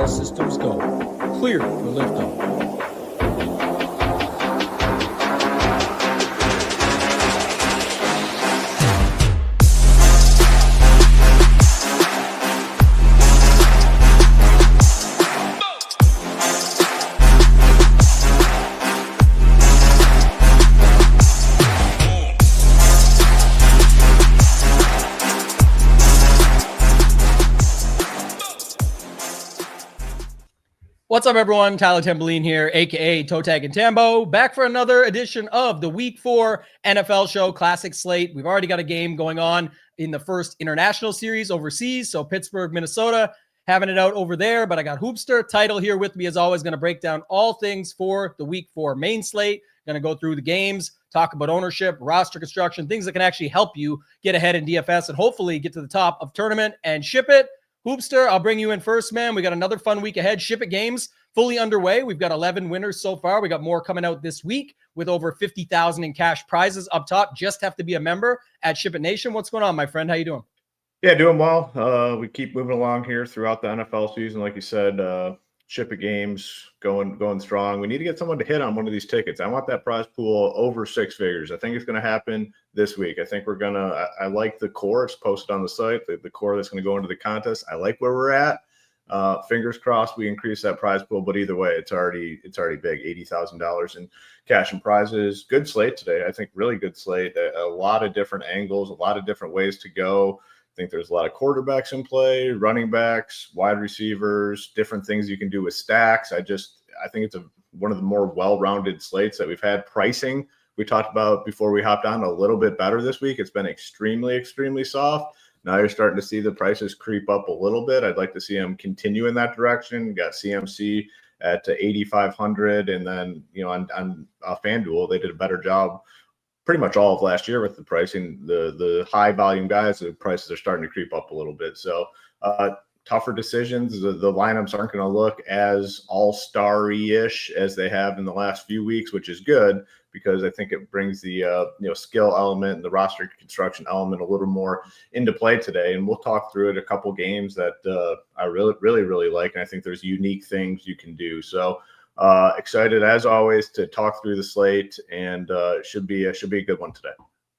All systems go. Clear for liftoff. What's up, everyone? Tyler Tamboline here, a.k.a. ToeTagginTambo, back for another edition of the Week 4 NFL Show Classic Slate. We've already got a game going on in the first international series overseas, so Pittsburgh, Minnesota, having it out over there, but I got Hoopster Title here with me, as always, going to break down all things for the Week 4 main slate, going to go through the games, talk about ownership, roster construction, things that can actually help you get ahead in DFS and hopefully get to the top of tournament and ship it. Hoopster, I'll bring you in first, man. We got another fun week ahead. SHIPIT games fully underway. We've got 11 winners so far. We got more coming out this week with over 50,000 in cash prizes up top. Just have to be a member at SHIPIT Nation. What's going on, my friend? How you doing? Yeah, doing well. We keep moving along here throughout the NFL season. Like you said, SHIPIT games going strong. We need to get someone to hit on one of these tickets. I want that prize pool over 6 figures. I think it's going to happen this week. I think I like the core. It's posted on the site, the core that's going to go into the contest. I like where we're at. Fingers crossed we increase that prize pool, but either way, it's already big. $80,000 in cash and prizes. Good slate today. I think really good slate. A lot of different angles, a lot of different ways to go. I think there's a lot of quarterbacks in play, running backs, wide receivers, different things you can do with stacks. I think it's one of the more well-rounded slates that we've had. Pricing, we talked about before we hopped on, a little bit better this week. It's been extremely, extremely soft. Now you're starting to see the prices creep up a little bit. I'd like to see them continue in that direction. We got CMC at 8,500, and then on FanDuel they did a better job pretty much all of last year with the pricing. The high volume guys, the prices are starting to creep up a little bit. So tougher decisions. The lineups aren't going to look as all-star-ish as they have in the last few weeks, which is good because I think it brings the skill element and the roster construction element a little more into play today. And we'll talk through it, a couple games that I really, really, really like. And I think there's unique things you can do. So excited as always to talk through the slate, and should be a good one today.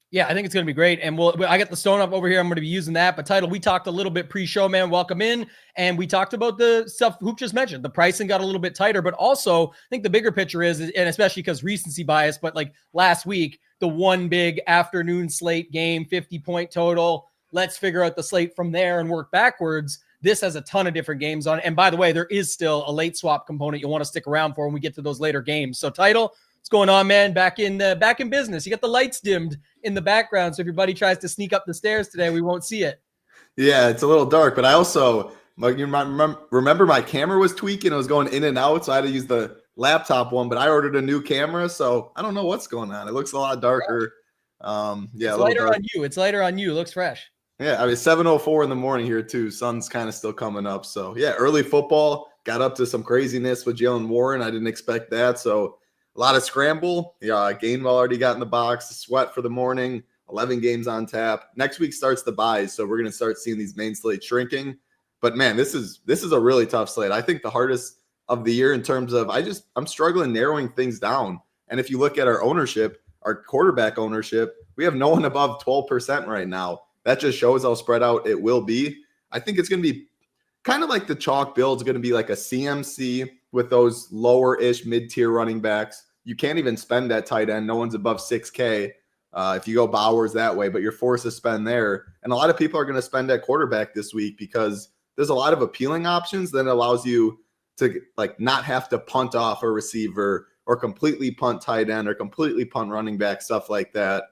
Yeah, I think it's going to be great. And I got the stone up over here. I'm going to be using that. But Title, we talked a little bit pre-show, man. Welcome in. And we talked about the stuff Hoop just mentioned. The pricing got a little bit tighter, but also I think the bigger picture is, and especially because recency bias, but like last week, the one big afternoon slate game, 50-point total. Let's figure out the slate from there and work backwards. This has a ton of different games on it. And by the way, there is still a late swap component you'll want to stick around for when we get to those later games. So Title, what's going on, man? Back in business. You got the lights dimmed in the background, so if your buddy tries to sneak up the stairs today, we won't see it. Yeah, it's a little dark, but I also remember my camera was tweaking. It was going in and out, so I had to use the laptop one, but I ordered a new camera, so I don't know what's going on. It looks a lot darker. It's lighter on you. It's lighter on you. It looks fresh. Yeah, I mean, 7:04 in the morning here too. Sun's kind of still coming up. So yeah, early football, got up to some craziness with Jalen Warren. I didn't expect that. So a lot of scramble. Yeah, Gainwell already got in the box. Sweat for the morning. 11 games on tap. Next week starts the buys, so we're going to start seeing these main slates shrinking. But man, this is a really tough slate. I think the hardest of the year in terms of I'm struggling narrowing things down. And if you look at our ownership, our quarterback ownership, we have no one above 12% right now. That just shows how spread out it will be. I think it's going to be kind of like the chalk build is going to be like a CMC with those lower-ish mid-tier running backs. You can't even spend that tight end. No one's above 6K if you go Bowers that way, but you're forced to spend there. And a lot of people are going to spend at quarterback this week because there's a lot of appealing options that allows you to like not have to punt off a receiver or completely punt tight end or completely punt running back, stuff like that.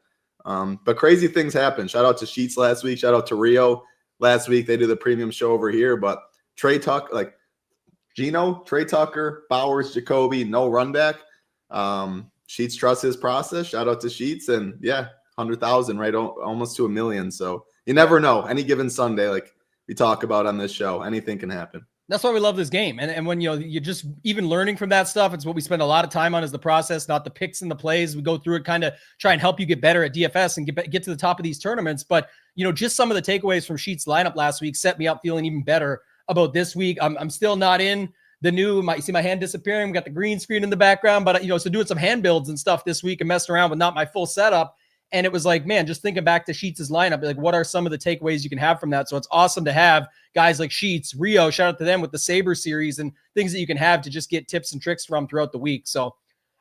But crazy things happen. Shout out to Sheets last week. Shout out to Rio last week. They did the premium show over here. But Trey Tucker, Trey Tucker, Bowers, Jacoby, no run back. Sheets trusts his process. Shout out to Sheets. And yeah, 100,000, right? Almost to 1 million. So you never know. Any given Sunday, like we talk about on this show, anything can happen. That's why we love this game. And when, you're just even learning from that stuff, it's what we spend a lot of time on is the process, not the picks and the plays. We go through it, kind of try and help you get better at DFS and get to the top of these tournaments. But, just some of the takeaways from Sheets' lineup last week set me up feeling even better about this week. I'm still not in the new, you see my hand disappearing. We got the green screen in the background, but so doing some hand builds and stuff this week and messing around with not my full setup. And it was like, man, just thinking back to Sheets' lineup, like what are some of the takeaways you can have from that? So it's awesome to have guys like Sheets, Rio, shout out to them with the Saber series and things that you can have to just get tips and tricks from throughout the week. So,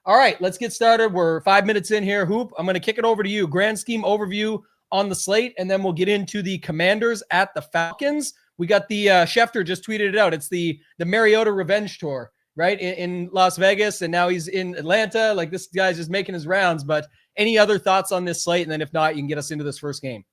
all right, let's get started. We're 5 minutes in here. Hoop, I'm going to kick it over to you. Grand scheme overview on the slate, and then we'll get into the Commanders at the Falcons. We got the Schefter just tweeted it out. It's the Mariota Revenge Tour, right, in Las Vegas, and now he's in Atlanta. Like, this guy's just making his rounds. But any other thoughts on this slate? And then if not, you can get us into this first game.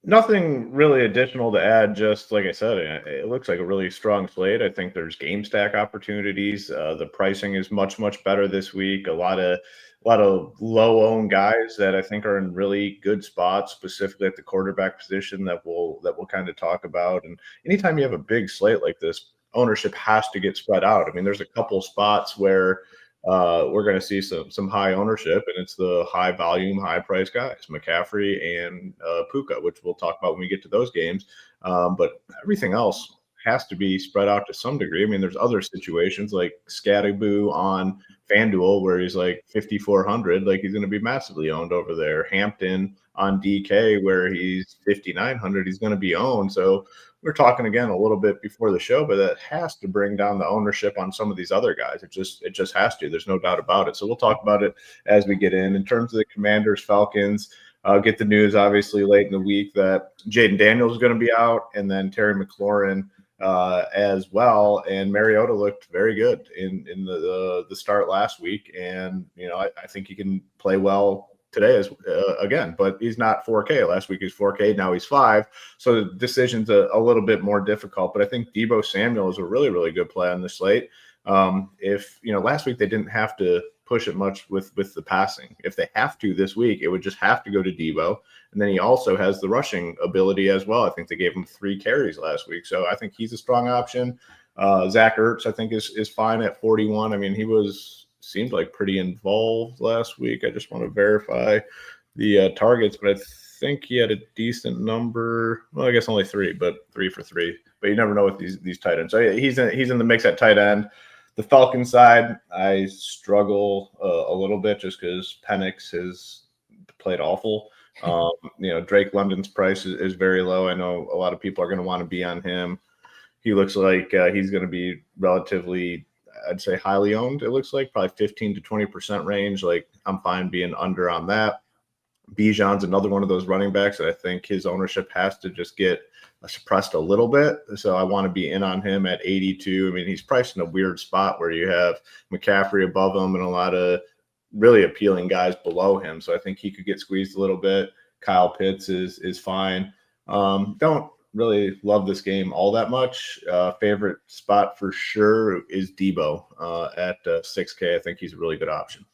Nothing really additional to add. Just like I said, it looks like a really strong slate. I think there's game stack opportunities. The pricing is much, much better this week. A lot of low-owned guys that I think are in really good spots, specifically at the quarterback position that we'll kind of talk about. And anytime you have a big slate like this, ownership has to get spread out. I mean, there's a couple spots where we're going to see some high ownership, and it's the high volume, high price guys, McCaffrey and Puka, which we'll talk about when we get to those games. But everything else has to be spread out to some degree. I mean, there's other situations like Scatterboo on FanDuel where he's like 5,400, like he's going to be massively owned over there. Hampton on DK where he's 5,900, he's going to be owned. So we're talking again a little bit before the show, but that has to bring down the ownership on some of these other guys. It just has to. There's no doubt about it. So we'll talk about it as we get in. In terms of the Commanders, Falcons, get the news obviously late in the week that Jaden Daniels is going to be out, and then Terry McLaurin as well. And Mariota looked very good in the start last week, and I think he can play well today as again, but he's not 4K. Last week he's 4K, now he's 5. So the decision's a little bit more difficult. But I think Deebo Samuel is a really, really good play on the slate. If last week they didn't have to push it much with the passing. If they have to this week, it would just have to go to Deebo. And then he also has the rushing ability as well. I think they gave him 3 carries last week. So I think he's a strong option. Zach Ertz, I think, is fine at 41. I mean, he seemed like pretty involved last week. I just want to verify the targets, but I think he had a decent number. Well, I guess only 3, but 3 for 3. But you never know with these tight ends. So yeah, he's in the mix at tight end. The Falcon side, I struggle a little bit just because Penix has played awful. Drake London's price is very low. I know a lot of people are going to want to be on him. He looks like he's going to be relatively, I'd say, highly owned. It looks like probably 15 to 20% range. Like, I'm fine being under on that. Bijan's another one of those running backs that I think his ownership has to just get suppressed a little bit. So I want to be in on him at 82. I mean, he's priced in a weird spot where you have McCaffrey above him and a lot of really appealing guys below him. So I think he could get squeezed a little bit. Kyle Pitts is fine. Don't really love this game all that much. Favorite spot for sure is Deebo at 6K. I think he's a really good option.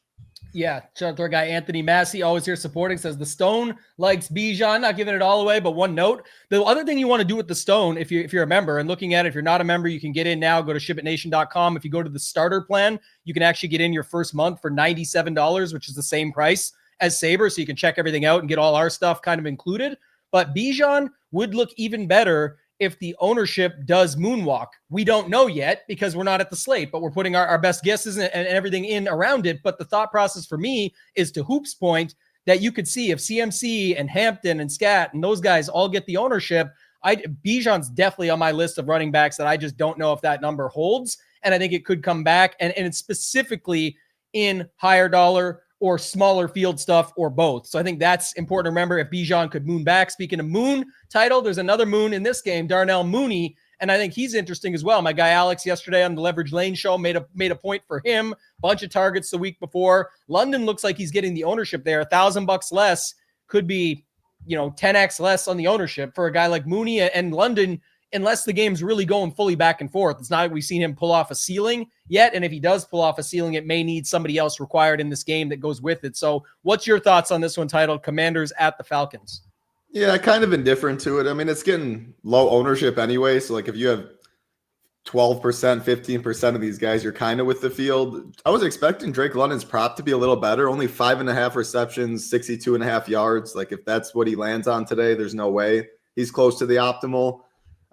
Yeah, shout out to our guy Anthony Massey, always here supporting, says the Stone likes Bijan, not giving it all away, but one note. The other thing you want to do with the Stone, if you're a member and looking at it, if you're not a member, you can get in now, go to shipitnation.com. If you go to the starter plan, you can actually get in your first month for $97, which is the same price as Saber, so you can check everything out and get all our stuff kind of included. But Bijan would look even better if the ownership does moonwalk. We don't know yet because we're not at the slate, but we're putting our best guesses and everything in around it. But the thought process for me is, to Hoop's point, that you could see if CMC and Hampton and Scat and those guys all get the ownership, Bijan's definitely on my list of running backs that I just don't know if that number holds. And I think it could come back. And it's specifically in higher dollar or smaller field stuff, or both. So I think that's important to remember if Bijan could moon back. Speaking of moon title, there's another moon in this game, Darnell Mooney, and I think he's interesting as well. My guy Alex yesterday on the Leverage Lane show made a point for him. Bunch of targets the week before. London looks like he's getting the ownership there. $1,000 less could be, 10x less on the ownership for a guy like Mooney and London. Unless the game's really going fully back and forth. It's not like we've seen him pull off a ceiling yet. And if he does pull off a ceiling, it may need somebody else required in this game that goes with it. So what's your thoughts on this one titled Commanders at the Falcons? Yeah, kind of indifferent to it. I mean, it's getting low ownership anyway. So like if you have 12%, 15% of these guys, you're kind of with the field. I was expecting Drake London's prop to be a little better. Only 5.5 receptions, 62.5 yards. Like if that's what he lands on today, there's no way he's close to the optimal.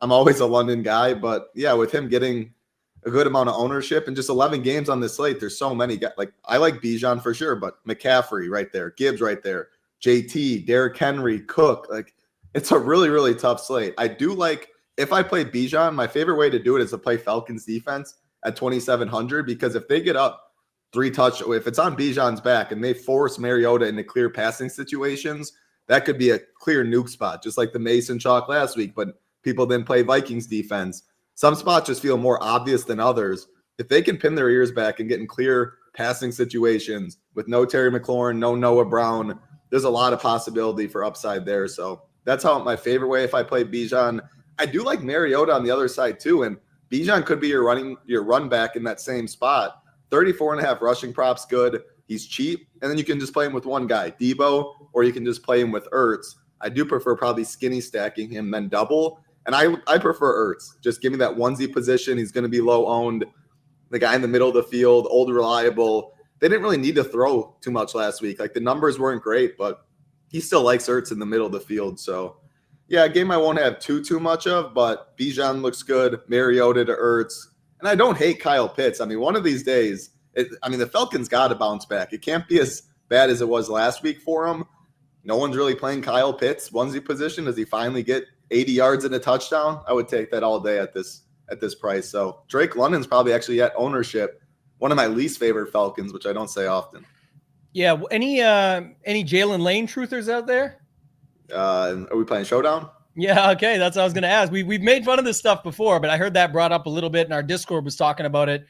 I'm always a London guy, but yeah, with him getting a good amount of ownership and just 11 games on this slate, there's so many guys. Like I like Bijan for sure, but McCaffrey right there, Gibbs right there, JT, Derrick Henry, Cook. Like it's a really, really tough slate. I do like, if I play Bijan, my favorite way to do it is to play Falcons defense at 2,700, because if they get up 3 touchdowns, if it's on Bijan's back and they force Mariota into clear passing situations, that could be a clear nuke spot, just like the Mason chalk last week. But people then play Vikings defense. Some spots just feel more obvious than others. If they can pin their ears back and get in clear passing situations with no Terry McLaurin, no Noah Brown, there's a lot of possibility for upside there. So that's how my favorite way if I play Bijan. I do like Mariota on the other side too, and Bijan could be your run back in that same spot. 34.5 rushing props, good. He's cheap, and then you can just play him with one guy, Debo, or you can just play him with Ertz. I do prefer probably skinny stacking him, then double. And I prefer Ertz. Just give me that onesie position. He's going to be low owned. The guy in the middle of the field, old, reliable. They didn't really need to throw too much last week. Like the numbers weren't great, but he still likes Ertz in the middle of the field. So yeah, a game I won't have too much of, but Bijan looks good. Mariota to Ertz. And I don't hate Kyle Pitts. I mean, one of these days, the Falcons got to bounce back. It can't be as bad as it was last week for him. No one's really playing Kyle Pitts onesie position. Does he finally get 80 yards and a touchdown? I would take that all day at this price. So Drake London's probably actually at ownership. One of my least favorite Falcons, which I don't say often. Yeah. Any Jalen Lane truthers out there? Are we playing Showdown? Yeah. Okay. That's what I was going to ask. We've made fun of this stuff before, but I heard that brought up a little bit, and our Discord was talking about it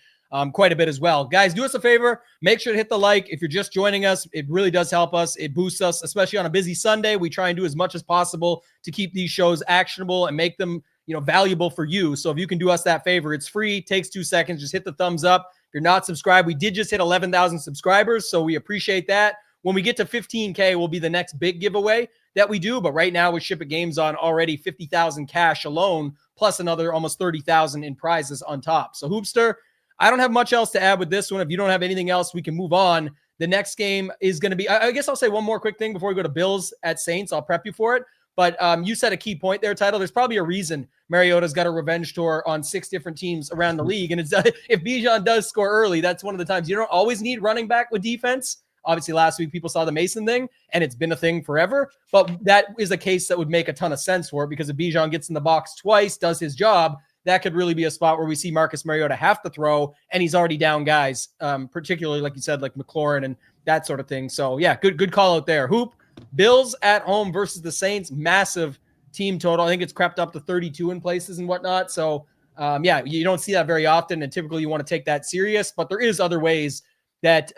quite a bit as well. Guys, do us a favor. Make sure to hit the like. If you're just joining us, it really does help us. It boosts us, especially on a busy Sunday. We try and do as much as possible to keep these shows actionable and make them, valuable for you. So if you can do us that favor, it's free, takes 2 seconds. Just hit the thumbs up. If you're not subscribed, we did just hit 11,000 subscribers, so we appreciate that. When we get to 15K, will be the next big giveaway that we do. But right now, with SHIPIT games on, already 50,000 cash alone, plus another almost 30,000 in prizes on top. So Hoopster, I don't have much else to add with this one. If you don't have anything else, we can move on. The next game is going to be, I guess I'll say one more quick thing before we go to Bills at Saints. I'll prep you for it. But you said a key point there, Title. There's probably a reason Mariota's got a revenge tour on 6 different teams around the league. And it's if Bijan does score early, that's one of the times you don't always need running back with defense. Obviously, last week people saw the Mason thing, and it's been a thing forever. But that is a case that would make a ton of sense for it, because if Bijan gets in the box twice, does his job, that could really be a spot where we see Marcus Mariota have to throw, and he's already down guys, particularly, like you said, like McLaurin and that sort of thing. So, yeah, good call out there. Hoop, Bills at home versus the Saints, massive team total. I think it's crept up to 32 in places and whatnot. So, yeah, you don't see that very often, and typically you want to take that serious. But there is other ways that,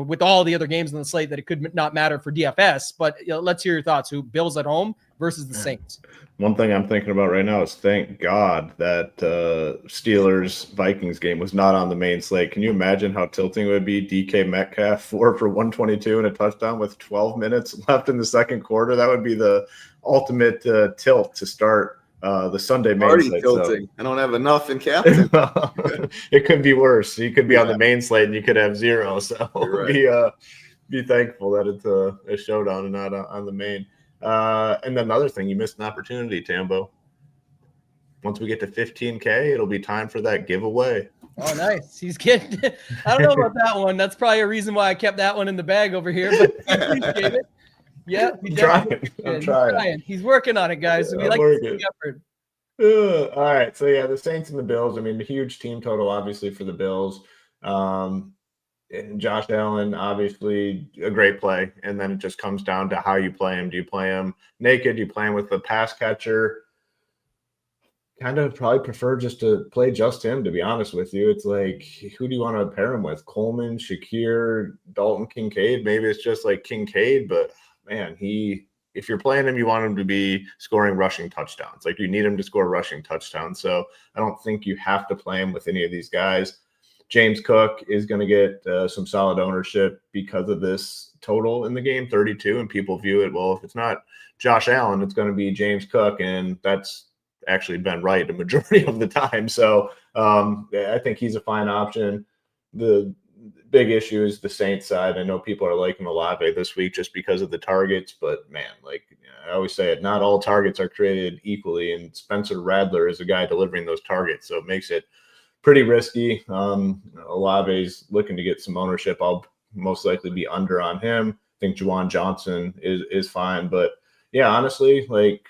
with all the other games on the slate, that it could not matter for DFS. But let's hear your thoughts. Who Bills at home versus the Saints? One thing I'm thinking about right now is thank God that Steelers-Vikings game was not on the main slate. Can you imagine how tilting it would be? DK Metcalf, 4 for 122 and a touchdown with 12 minutes left in the second quarter. That would be the ultimate tilt to start the Sunday main already slate. Tilting. So. I don't have enough in captain. It could be worse. You could be on the main slate and you could have 0. So right. Be thankful that it's a showdown and not on the main. And another thing, you missed an opportunity, Tambo. Once we get to 15K, it'll be time for that giveaway. Oh, nice. He's getting – I don't know about that one. That's probably a reason why I kept that one in the bag over here, but I appreciate it. Yeah, I'm trying. He's working on it, guys. So we like to see the effort. All right. So, yeah, the Saints and the Bills. I mean, the huge team total, obviously, for the Bills. And Josh Allen, obviously, a great play. And then it just comes down to how you play him. Do you play him naked? Do you play him with the pass catcher? Kind of probably prefer just to play just him, to be honest with you. It's like, who do you want to pair him with? Coleman, Shakir, Dalton, Kincaid? Maybe it's just like Kincaid, but man, if you're playing him, you want him to be scoring rushing touchdowns. Like, you need him to score rushing touchdowns. So I don't think you have to play him with any of these guys. James Cook is going to get some solid ownership because of this total in the game, 32, and people view it, well, if it's not Josh Allen, it's going to be James Cook, and that's actually been right a majority of the time. So I think he's a fine option. The big issue is the Saints side. I know people are liking Olave this week just because of the targets, but man, like I always say it, not all targets are created equally, and Spencer Rattler is a guy delivering those targets, so it makes it pretty risky. Olave's looking to get some ownership. I'll most likely be under on him. I think Juwan Johnson is fine, but yeah, honestly, like,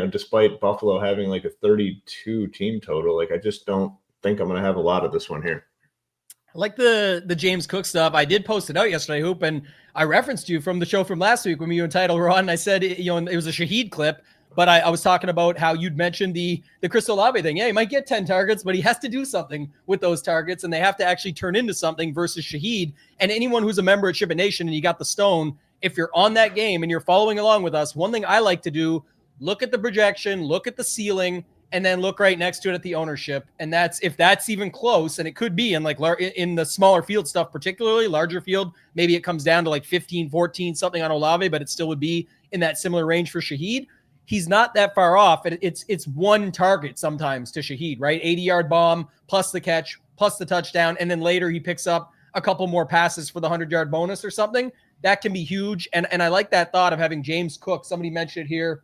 despite Buffalo having like a 32 team total, like I just don't think I'm going to have a lot of this one here. I like the James Cook stuff. I did post it out yesterday, Hoop, and I referenced you from the show from last week when you and Title were on. And I said, it was a Shaheed clip, but I was talking about how you'd mentioned the Chris Olave thing. Yeah, he might get 10 targets, but he has to do something with those targets, and they have to actually turn into something versus Shaheed. And anyone who's a member at SHIPIT Nation and you got the stone, if you're on that game and you're following along with us, one thing I like to do, look at the projection, look at the ceiling, and then look right next to it at the ownership. And if that's even close, and it could be in in the smaller field stuff, particularly larger field, maybe it comes down to like 15, 14, something on Olave, but it still would be in that similar range for Shaheed. He's not that far off. It's one target sometimes to Shaheed, right? 80-yard bomb plus the catch, plus the touchdown. And then later he picks up a couple more passes for the 100-yard bonus or something. That can be huge. And I like that thought of having James Cook. Somebody mentioned it here.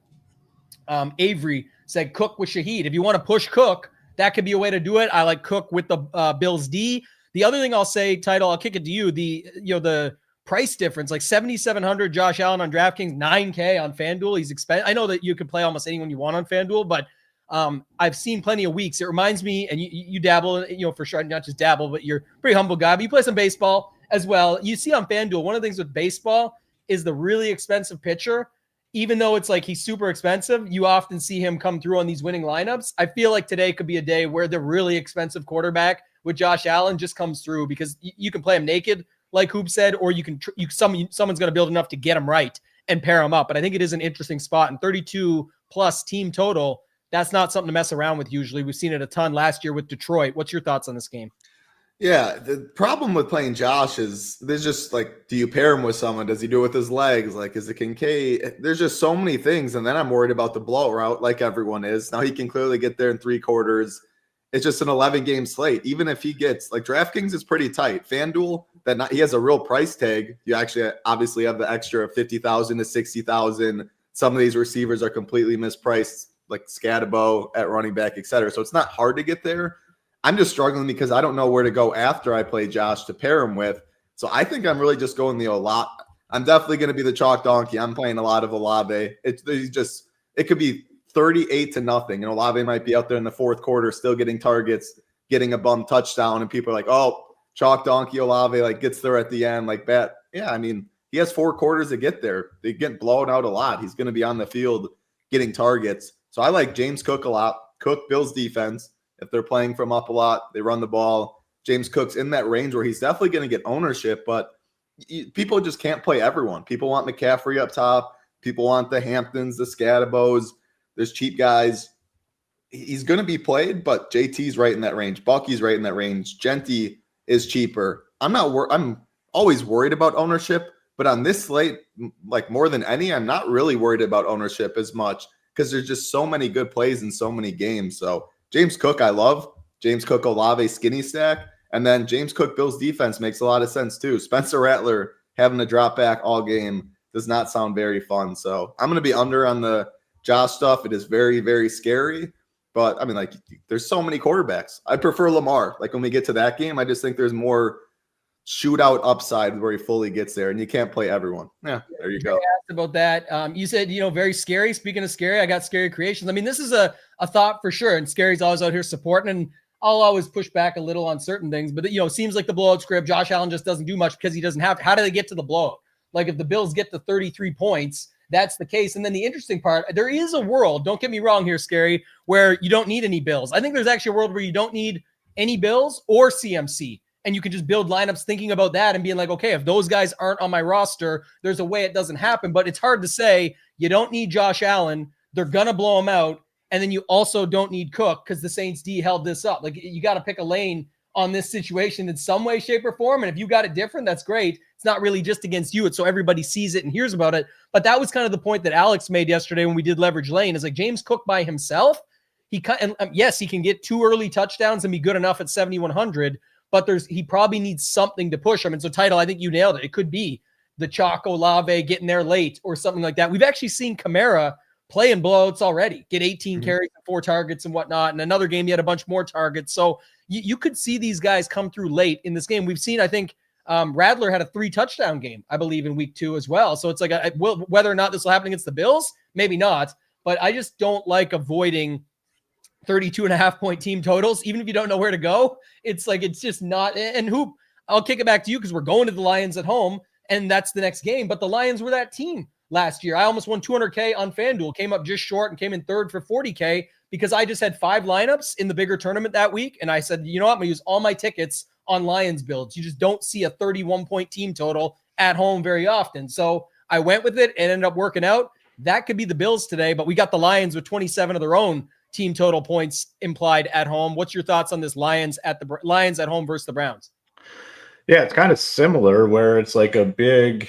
Avery said Cook with Shaheed. If you want to push Cook, that could be a way to do it. I like Cook with the Bills D. The other thing I'll say, Title, I'll kick it to you. The price difference, like 7,700 Josh Allen on DraftKings, 9K on FanDuel. He's expensive. I know that you can play almost anyone you want on FanDuel, but I've seen plenty of weeks. It reminds me, and you dabble, for sure, not just dabble, but you're a pretty humble guy, but you play some baseball as well. You see on FanDuel, one of the things with baseball is the really expensive pitcher. Even though it's like he's super expensive, you often see him come through on these winning lineups. I feel like today could be a day where the really expensive quarterback with Josh Allen just comes through, because you can play him naked, like Hoop said, or someone's going to build enough to get him right and pair him up. But I think it is an interesting spot. And 32 plus team total, that's not something to mess around with usually. We've seen it a ton last year with Detroit. What's your thoughts on this game? Yeah, the problem with playing Josh is there's just like, do you pair him with someone? Does he do it with his legs? Like, is it Kincaid? There's just so many things. And then I'm worried about the blowout, like everyone is. Now he can clearly get there in 3 quarters. It's just an 11-game slate. Even if he gets, like, DraftKings is pretty tight. FanDuel, he has a real price tag. You actually obviously have the extra 50,000 to 60,000. Some of these receivers are completely mispriced, like Scatabo at running back, et cetera. So it's not hard to get there. I'm just struggling because I don't know where to go after I play Josh to pair him with. So I think I'm really just going the Olave. I'm definitely going to be the chalk donkey. I'm playing a lot of Olave. It could be 38-0, and Olave might be out there in the 4th quarter still getting targets, getting a bum touchdown, and people are like, oh, chalk donkey Olave, like, gets there at the end, like that. Yeah, I mean, he has 4 quarters to get there. They get blown out a lot. He's going to be on the field getting targets. So I like James Cook a lot. Cook, Bills defense. If they're playing from up a lot, they run the ball. James Cook's in that range where he's definitely going to get ownership, but people just can't play everyone. People want McCaffrey up top. People want the Hamptons, the Scattabos. There's cheap guys. He's going to be played, but JT's right in that range. Bucky's right in that range. Genty is cheaper. I'm always worried about ownership, but on this slate, like more than any, I'm not really worried about ownership as much because there's just so many good plays in so many games. So James Cook, I love. James Cook, Olave, skinny stack. And then James Cook, Bills defense makes a lot of sense too. Spencer Rattler having to drop back all game does not sound very fun. So I'm going to be under on the Josh stuff. It is very, very scary. But, I mean, like, there's so many quarterbacks. I prefer Lamar. Like, when we get to that game, I just think there's more shootout upside where he fully gets there, and you can't play everyone. Yeah, there you go. Asked about that. You said, very scary. Speaking of scary, I got Scary Creations. I mean, this is a thought for sure, and Scary's always out here supporting, and I'll always push back a little on certain things, but, it seems like the blowout script, Josh Allen just doesn't do much because he doesn't have – how do they get to the blowout? Like, if the Bills get to 33 points, that's the case. And then the interesting part, there is a world, don't get me wrong here, Scary, where you don't need any Bills. I think there's actually a world where you don't need any Bills or CMC. And you can just build lineups thinking about that and being like, okay, if those guys aren't on my roster, there's a way it doesn't happen. But it's hard to say you don't need Josh Allen. They're going to blow him out. And then you also don't need Cook because the Saints D held this up. Like, you got to pick a lane on this situation in some way, shape, or form. And if you got it different, that's great. It's not really just against you. It's so everybody sees it and hears about it. But that was kind of the point that Alex made yesterday when we did Leverage Lane, is like James Cook by himself. Yes, he can get 2 early touchdowns and be good enough at 7,100. But he probably needs something to push him. And so, Title, I think you nailed it. It could be the Chalk Olave getting there late or something like that. We've actually seen Kamara play in blowouts already, get 18 carries and 4 targets and whatnot. And another game, he had a bunch more targets. So you could see these guys come through late in this game. We've seen, I think, Radler had a 3 touchdown game, I believe, in week 2 as well. So it's like, whether or not this will happen against the Bills, maybe not. But I just don't like avoiding 32.5 point team totals, even if you don't know where to go. It's like, it's just not. And Hoop, I'll kick it back to you because we're going to the Lions at home, and that's the next game. But the Lions were that team last year. I almost won $200K on FanDuel, came up just short and came in third for $40K because I just had 5 lineups in the bigger tournament that week. And I said, you know what, I'm going to use all my tickets on Lions builds. You just don't see a 31 point team total at home very often. So I went with it and ended up working out. That could be the Bills today, but we got the Lions with 27 of their own team total points implied at home. What's your thoughts on this Lions at home versus the Browns? Yeah, it's kind of similar where it's like a big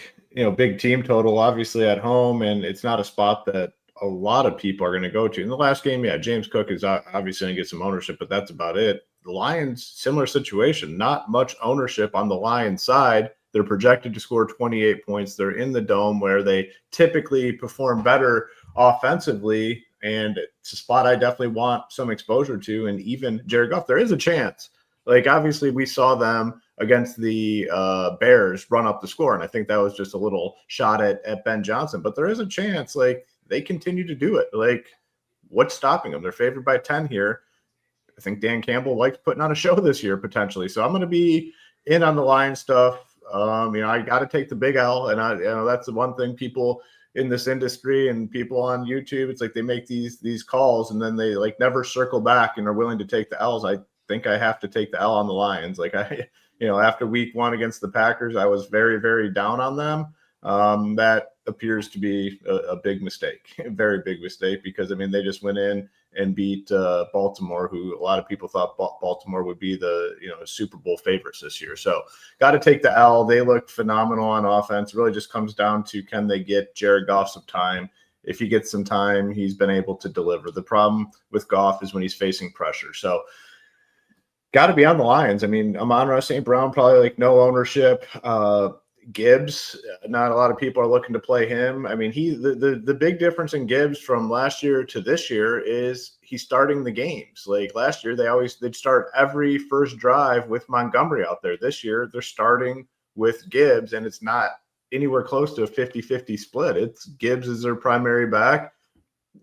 team total, obviously at home, and it's not a spot that a lot of people are going to go to. In the last game, yeah, James Cook is obviously going to get some ownership, but that's about it. The Lions, similar situation, not much ownership on the Lions side. They're projected to score 28 points. They're in the dome where they typically perform better offensively, and it's a spot I definitely want some exposure to. And even Jared Goff, there is a chance. Like, obviously, we saw them against the Bears run up the score, and I think that was just a little shot at Ben Johnson. But there is a chance, like, they continue to do it. Like, what's stopping them? They're favored by 10 here. I think Dan Campbell likes putting on a show this year potentially. So I'm going to be in on the Lions stuff. I got to take the big L, and that's the one thing people in this industry and people on YouTube, it's like they make these calls and then they like never circle back and are willing to take the L's. I think I have to take the L on the Lions. Like after week 1 against the Packers, I was very, very down on them. That appears to be a big mistake, a very big mistake, because they just went in and beat Baltimore, who a lot of people thought Baltimore would be the Super Bowl favorites this year. So got to take the L. They looked phenomenal on offense. It really just comes down to, can they get Jared Goff some time? If he gets some time, he's been able to deliver. The problem with Goff is when he's facing pressure. So got to be on the Lions. Amon-Ra St. Brown, probably like no ownership. Gibbs, not a lot of people are looking to play him. The big difference in Gibbs from last year to this year is he's starting the games. Like last year, they'd start every first drive with Montgomery out there. This year, they're starting with Gibbs, and it's not anywhere close to a 50-50 split. It's Gibbs is their primary back.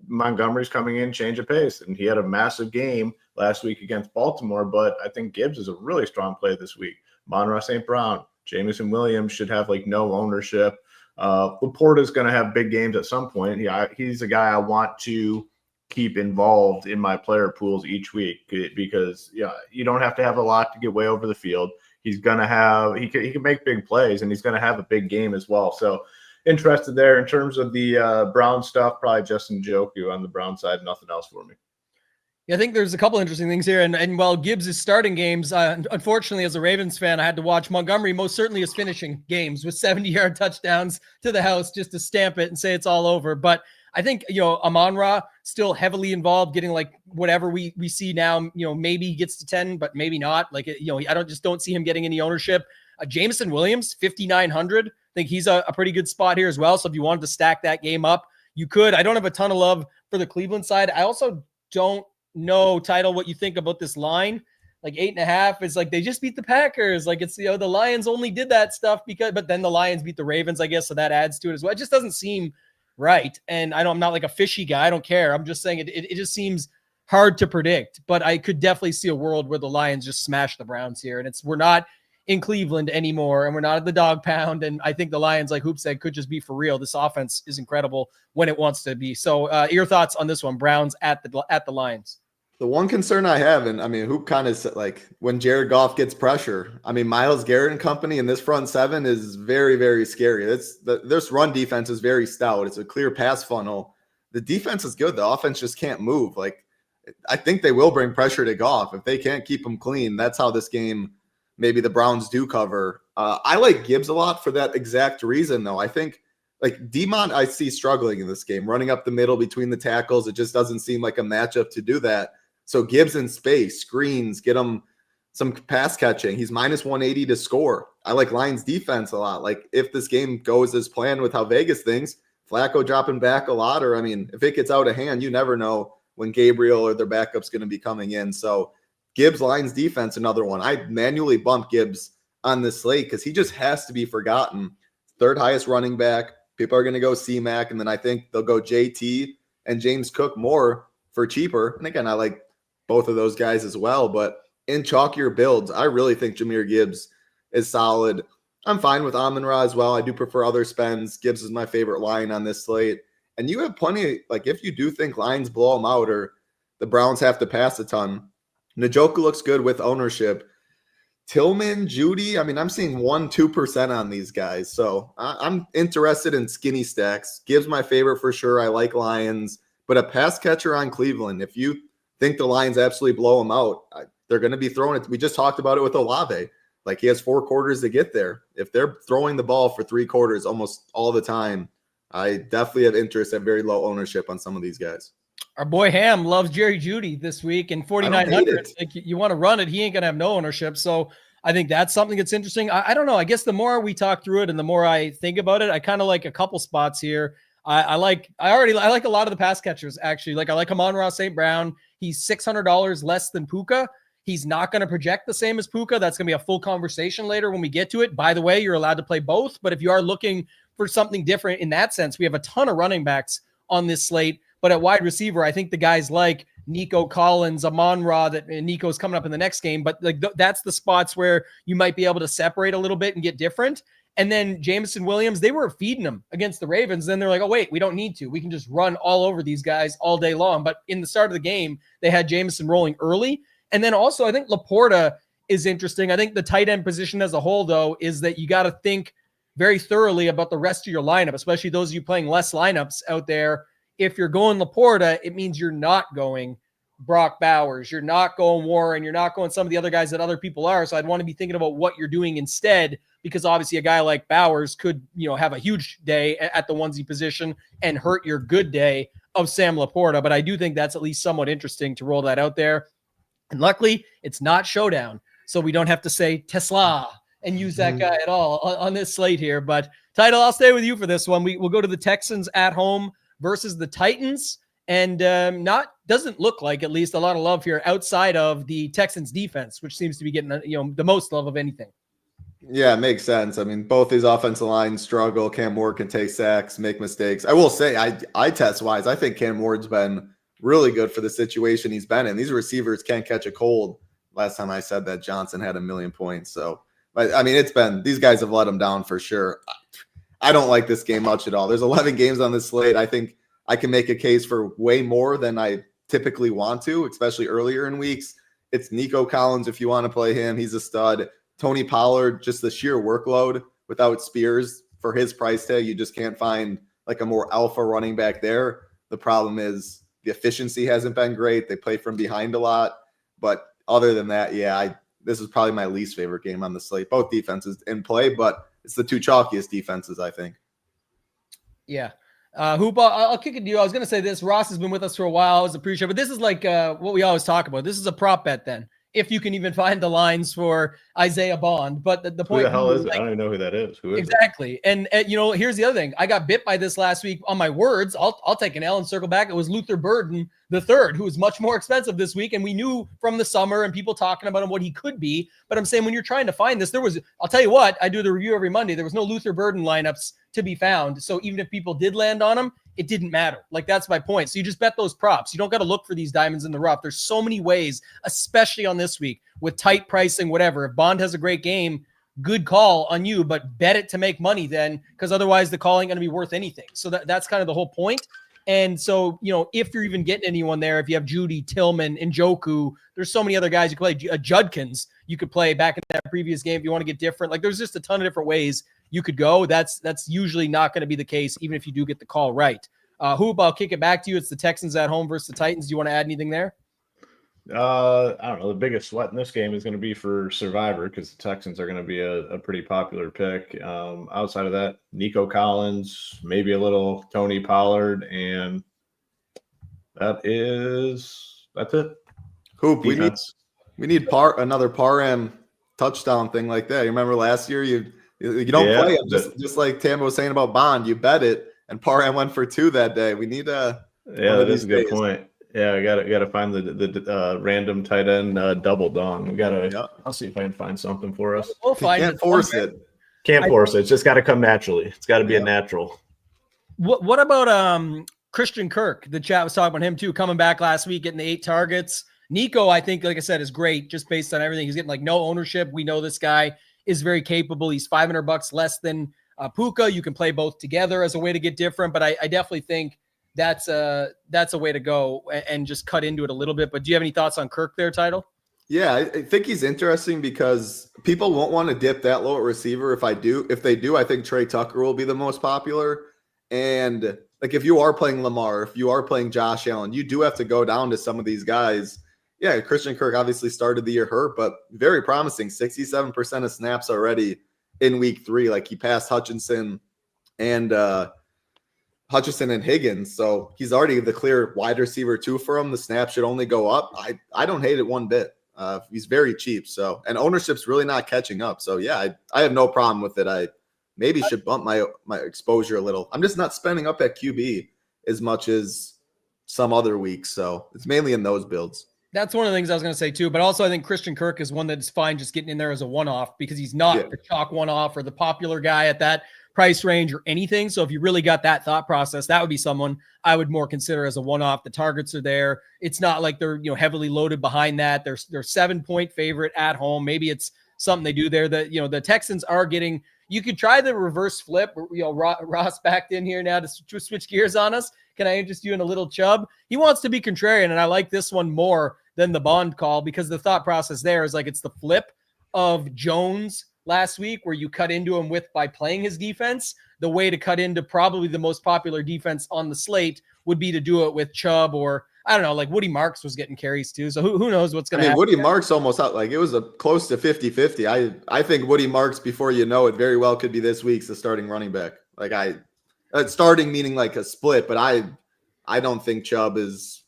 Montgomery's coming in, change of pace, and he had a massive game last week against Baltimore, but I think Gibbs is a really strong play this week. Amon-Ra St. Brown, Jameson Williams should have like no ownership. Laporta is going to have big games at some point. He's a guy I want to keep involved in my player pools each week because you don't have to have a lot to get way over the field. He's going to have he can make big plays, and he's going to have a big game as well. So interested there. In terms of the Brown stuff, probably Justin Njoku on the Brown side. Nothing else for me. Yeah, I think there's a couple interesting things here. And while Gibbs is starting games, unfortunately, as a Ravens fan, I had to watch Montgomery most certainly is finishing games with 70-yard touchdowns to the house just to stamp it and say it's all over. But I think, Amon-Ra still heavily involved, getting like whatever we see now, maybe he gets to 10, but maybe not. Like, I don't see him getting any ownership. Jameson Williams, 5,900. I think he's a pretty good spot here as well. So if you wanted to stack that game up, you could. I don't have a ton of love for the Cleveland side. I also don't know, Title, what you think about this line. Like 8.5 is like, they just beat the Packers. Like it's, the Lions only did that stuff but then the Lions beat the Ravens, I guess. So that adds to it as well. It just doesn't seem right. And I know I'm not like a fishy guy. I don't care. I'm just saying it just seems hard to predict, but I could definitely see a world where the Lions just smash the Browns here. And we're not in Cleveland anymore, and we're not at the dog pound. And I think the Lions, like Hoop said, could just be for real. This offense is incredible when it wants to be. So your thoughts on this one, Browns at the Lions? The one concern I have, and Hoop kind of said, like, when Jared Goff gets pressure, Myles Garrett and company in this front seven is very, very scary. This run defense is very stout. It's a clear pass funnel. The defense is good. The offense just can't move. Like, I think they will bring pressure to Goff. If they can't keep him clean, that's how this game, maybe the Browns do cover. I like Gibbs a lot for that exact reason, though. I think, like, Demont, I see struggling in this game, running up the middle between the tackles. It just doesn't seem like a matchup to do that. So Gibbs in space, screens, get him some pass catching. He's minus 180 to score. I like Lions defense a lot. Like if this game goes as planned with how Vegas thinks, Flacco dropping back a lot, or I mean, if it gets out of hand, you never know when Gabriel or their backup's going to be coming in. So Gibbs, Lions defense, another one. I manually bumped Gibbs on this slate because he just has to be forgotten. Third highest running back. People are going to go C-Mac, and then I think they'll go JT and James Cook more for cheaper. And again, I like both of those guys as well, but in chalkier builds, I really think Jahmyr Gibbs is solid. I'm fine with Amon-Ra as well. I do prefer other spends. Gibbs is my favorite line on this slate. And you have plenty, like if you do think Lions blow them out or the Browns have to pass a ton, Njoku looks good with ownership. Tillman, Judy, I mean, I'm seeing 1-2% on these guys. So I'm interested in skinny stacks. Gibbs my favorite for sure. I like Lions, but a pass catcher on Cleveland. If you think the Lions absolutely blow them out, they're going to be throwing it. We just talked about it with Olave. Like he has 4 quarters to get there. If they're throwing the ball for 3 quarters almost all the time, I definitely have interest at very low ownership on some of these guys. Our boy Ham loves Jerry Judy this week and 4,900. Like you want to run it, he ain't gonna have no ownership. So I think that's something that's interesting. I don't know. I guess the more we talk through it and the more I think about it, I kind of like a couple spots here. I like a lot of the pass catchers actually. Like I like Amon-Ra St. Brown. He's $600 less than Puka. He's not going to project the same as Puka. That's going to be a full conversation later when we get to it. By the way, you're allowed to play both, but if you are looking for something different in that sense, we have a ton of running backs on this slate. But at wide receiver, I think the guys like Nico Collins, Amon-Ra, that Nico's coming up in the next game, but like that's the spots where you might be able to separate a little bit and get different. And then Jameson Williams, they were feeding him against the Ravens. Then they're like, oh, wait, we don't need to. We can just run all over these guys all day long. But in the start of the game, they had Jameson rolling early. And then also, I think Laporta is interesting. I think the tight end position as a whole, though, is that you got to think very thoroughly about the rest of your lineup, especially those of you playing less lineups out there. If you're going Laporta, it means you're not going Brock Bowers. You're not going Warren. You're not going some of the other guys that other people are. So I'd want to be thinking about what you're doing instead, because obviously a guy like Bowers could, have a huge day at the onesie position and hurt your good day of Sam Laporta. But I do think that's at least somewhat interesting to roll that out there. And luckily, it's not Showdown, so we don't have to say Tesla and use that guy at all on this slate here. But Title, I'll stay with you for this one. We'll go to the Texans at home versus the Titans, and doesn't look like at least a lot of love here outside of the Texans defense, which seems to be getting the most love of anything. Yeah, it makes sense. I mean, both these offensive lines struggle. Cam Ward can take sacks, make mistakes. I will say, I test wise, I think Cam Ward's been really good for the situation he's been in. These receivers can't catch a cold. Last time I said that, Johnson had 1 million points. So, I mean, these guys have let him down for sure. I don't like this game much at all. There's 11 games on this slate. I think I can make a case for way more than I typically want to, especially earlier in weeks. It's Nico Collins if you want to play him. He's a stud. Tony Pollard, just the sheer workload without Spears for his price tag. You just can't find like a more alpha running back there. The problem is the efficiency hasn't been great. They play from behind a lot. But other than that, this is probably my least favorite game on the slate. Both defenses in play, but it's the 2 chalkiest defenses, I think. Yeah. Hoop, I'll kick it to you. I was going to say this. Ross has been with us for a while. I always appreciate it. But this is like what we always talk about. This is a prop bet then, if you can even find the lines for Isaiah Bond. But the point— who the hell is it? I don't even know who that is. Who is exactly. And here's the other thing. I got bit by this last week on my words. I'll take an L and circle back. It was Luther Burden III, who is much more expensive this week. And we knew from the summer and people talking about him what he could be. But I'm saying when you're trying to find this, I'll tell you what, I do the review every Monday. There was no Luther Burden lineups to be found. So even if people did land on him, it didn't matter. Like, that's my point. So you just bet those props. You don't got to look for these diamonds in the rough. There's so many ways, especially on this week with tight pricing, whatever. If Bond has a great game, good call on you, but bet it to make money then, because otherwise the call ain't going to be worth anything. So that's kind of the whole point. And so, if you're even getting anyone there, if you have Judy, Tillman, Njoku, there's so many other guys you could play. Judkins, you could play back in that previous game if you want to get different. Like, there's just a ton of different ways you could go. That's usually not going to be the case, even if you do get the call right. Hoop, I'll kick it back to you. It's the Texans at home versus the Titans. Do you want to add anything there? I don't know. The biggest sweat in this game is going to be for Survivor, because the Texans are going to be a pretty popular pick. Outside of that, Nico Collins, maybe a little Tony Pollard, and that's it. Hoop, We need another Parham touchdown thing like that. You remember last year? You don't play him, just like Tambo was saying about Bond. You bet it, and Parham went for 2 that day. We need that is a good point. Yeah, I gotta find the random tight end double dong. We gotta. Yeah. I'll see if I can find something for us. We'll find Can't force it. Can't force it. It's just got to come naturally. It's got to be a natural. What about Christian Kirk? The chat was talking about him too, coming back last week, getting the 8 targets. Nico, I think, like I said, is great just based on everything. He's getting like no ownership. We know this guy is very capable. He's $500 less than Puka. You can play both together as a way to get different, but I definitely think that's a way to go and just cut into it a little bit. But do you have any thoughts on Kirk there, Title? Yeah, I think he's interesting because people won't want to dip that low at receiver. If they do, I think Trey Tucker will be the most popular. And like if you are playing Lamar, if you are playing Josh Allen, you do have to go down to some of these guys. Yeah, Christian Kirk obviously started the year hurt, but very promising. 67% of snaps already in week 3. Like he passed Hutchinson and Higgins. So he's already the clear wide receiver 2 for him. The snaps should only go up. I don't hate it one bit. He's very cheap. So, and ownership's really not catching up. So yeah, I have no problem with it. I maybe should bump my exposure a little. I'm just not spending up at QB as much as some other weeks. So it's mainly in those builds. That's one of the things I was going to say too, but also I think Christian Kirk is one that's fine just getting in there as a one-off because he's not the chalk one-off or the popular guy at that price range or anything. So if you really got that thought process, that would be someone I would more consider as a one-off. The targets are there. It's not like they're, heavily loaded behind that. They're 7-point favorite at home. Maybe it's something they do there that, the Texans are getting, you could try the reverse flip. Ross backed in here now to switch gears on us. Can I interest you in a little Chubb? He wants to be contrarian, and I like this one more than the Bond call because the thought process there is like it's the flip of Jones last week where you cut into him by playing his defense. The way to cut into probably the most popular defense on the slate would be to do it with Chubb or I don't know, like Woody Marks was getting carries too. So who knows what's going to happen. Woody Marks almost out. Like it was close to 50-50. I think Woody Marks, before you know it, very well could be this week's the starting running back. Like starting meaning like a split, but I don't think Chubb is.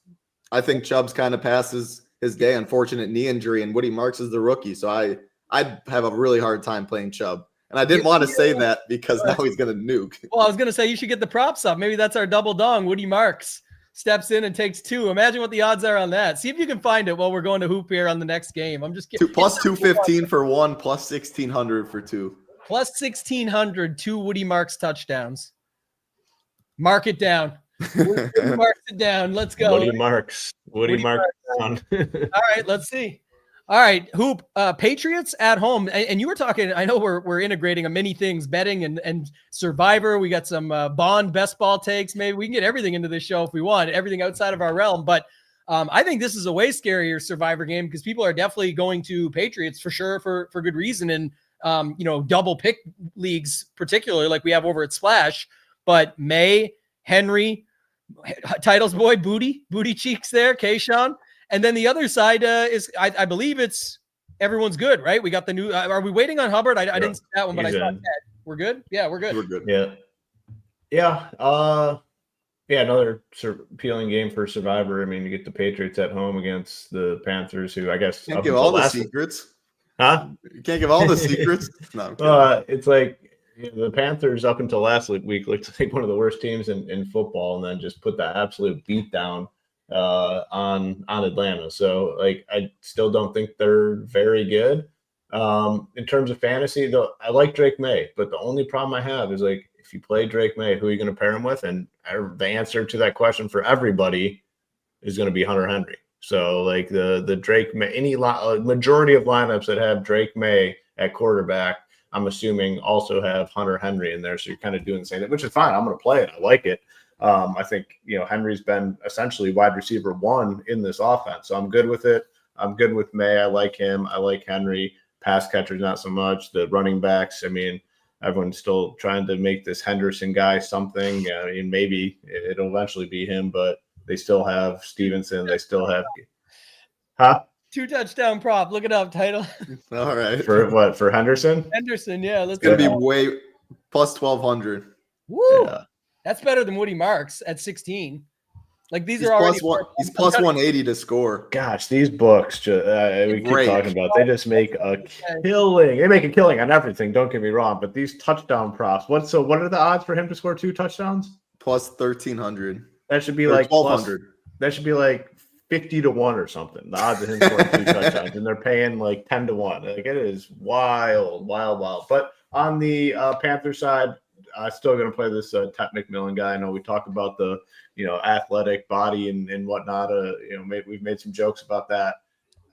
I think Chubb's kind of passes his day, unfortunate knee injury, and Woody Marks is the rookie. So I'd have a really hard time playing Chubb. And I didn't want to say that because now he's going to nuke. Well, I was going to say you should get the props up. Maybe that's our double dong. Woody Marks steps in and takes 2. Imagine what the odds are on that. See if you can find it while we're going to hoop here on the next game. I'm just kidding. Plus 215 for 1, plus 1,600 for 2. Plus 1,600, 2 Woody Marks touchdowns. Mark it down. Woody marks it down. Let's go. Woody Marks. Woody Marks down. All right, let's see. All right, Hoop. Patriots at home, and you were talking. I know we're integrating many things, betting and Survivor. We got some Bond best ball takes. Maybe we can get everything into this show if we want. Everything outside of our realm, but I think this is a way scarier Survivor game because people are definitely going to Patriots for sure for good reason, and double pick leagues particularly like we have over at Splash. But May, Henry, Titles boy, booty cheeks there, Kayshawn. And then the other side is, I believe it's everyone's good, right? We got the new, are we waiting on Hubbard? I didn't see that one, but I saw that. We're good? Yeah, we're good. We're good. Yeah. Another appealing game for Survivor. I mean, you get the Patriots at home against the Panthers, who I guess can't give all the secrets. Huh? You can't give all the secrets. No. It's like the Panthers up until last week looked like one of the worst teams in football, and then just put that absolute beat down on Atlanta. So like I still don't think they're very good. In terms of fantasy, though, I like Drake May, but the only problem I have is like if you play Drake May, who are you going to pair him with? And the answer to that question for everybody is going to be Hunter Henry. So like the Drake May, majority of lineups that have Drake May at quarterback, I'm assuming also have Hunter Henry in there. So you're kind of doing the same thing, which is fine. I'm going to play it. I like it. I think, Henry's been essentially wide receiver 1 in this offense. So I'm good with it. I'm good with May. I like him. I like Henry. Pass catchers, not so much. The running backs, I mean, everyone's still trying to make this Henderson guy something. Maybe it'll eventually be him, but they still have Stevenson. They still have – 2 touchdown prop. Look it up, Title. All right. For what? For Henderson? Henderson, yeah. It's going to be way plus 1,200. Woo! Yeah. That's better than Woody Marks at 16. Like these He's are already he's plus 180 to score. Gosh, these books, we keep talking about, they just make a killing. They make a killing on everything. Don't get me wrong, but these touchdown props. What are the odds for him to score 2 touchdowns? Plus 1,300. That should be or like 1,200. That should be like 50 to 1 or something. The odds of him scoring 2 touchdowns, and they're paying like 10 to 1. Like, it is wild. But on the Panther side, I'm still going to play this Tet McMillan guy. I know we talked about the athletic body and whatnot. We've made some jokes about that.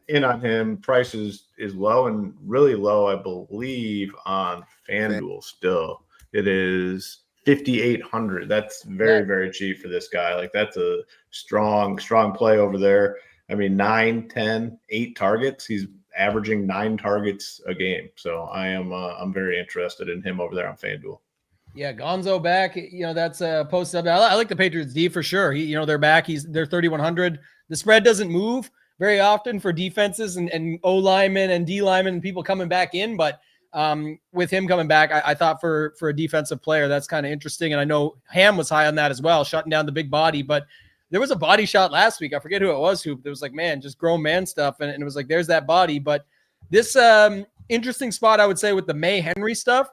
In on him, price is low and really low, I believe, on FanDuel. Still, it is 5,800. That's very, very cheap for this guy. Like, that's a strong play over there. I mean, 9, 10, 8 targets. He's averaging 9 targets a game. So I'm very interested in him over there on FanDuel. Yeah, Gonzo back. That's posted up. I like the Patriots D for sure. They're back. They're 3,100. The spread doesn't move very often for defenses and O linemen and D linemen and people coming back in. But with him coming back, I thought for a defensive player, that's kind of interesting. And I know Ham was high on that as well, shutting down the big body. But there was a body shot last week. I forget who it was. It was like, man, just grown man stuff. And it was like, there's that body. But this interesting spot, I would say, with the May Henry stuff.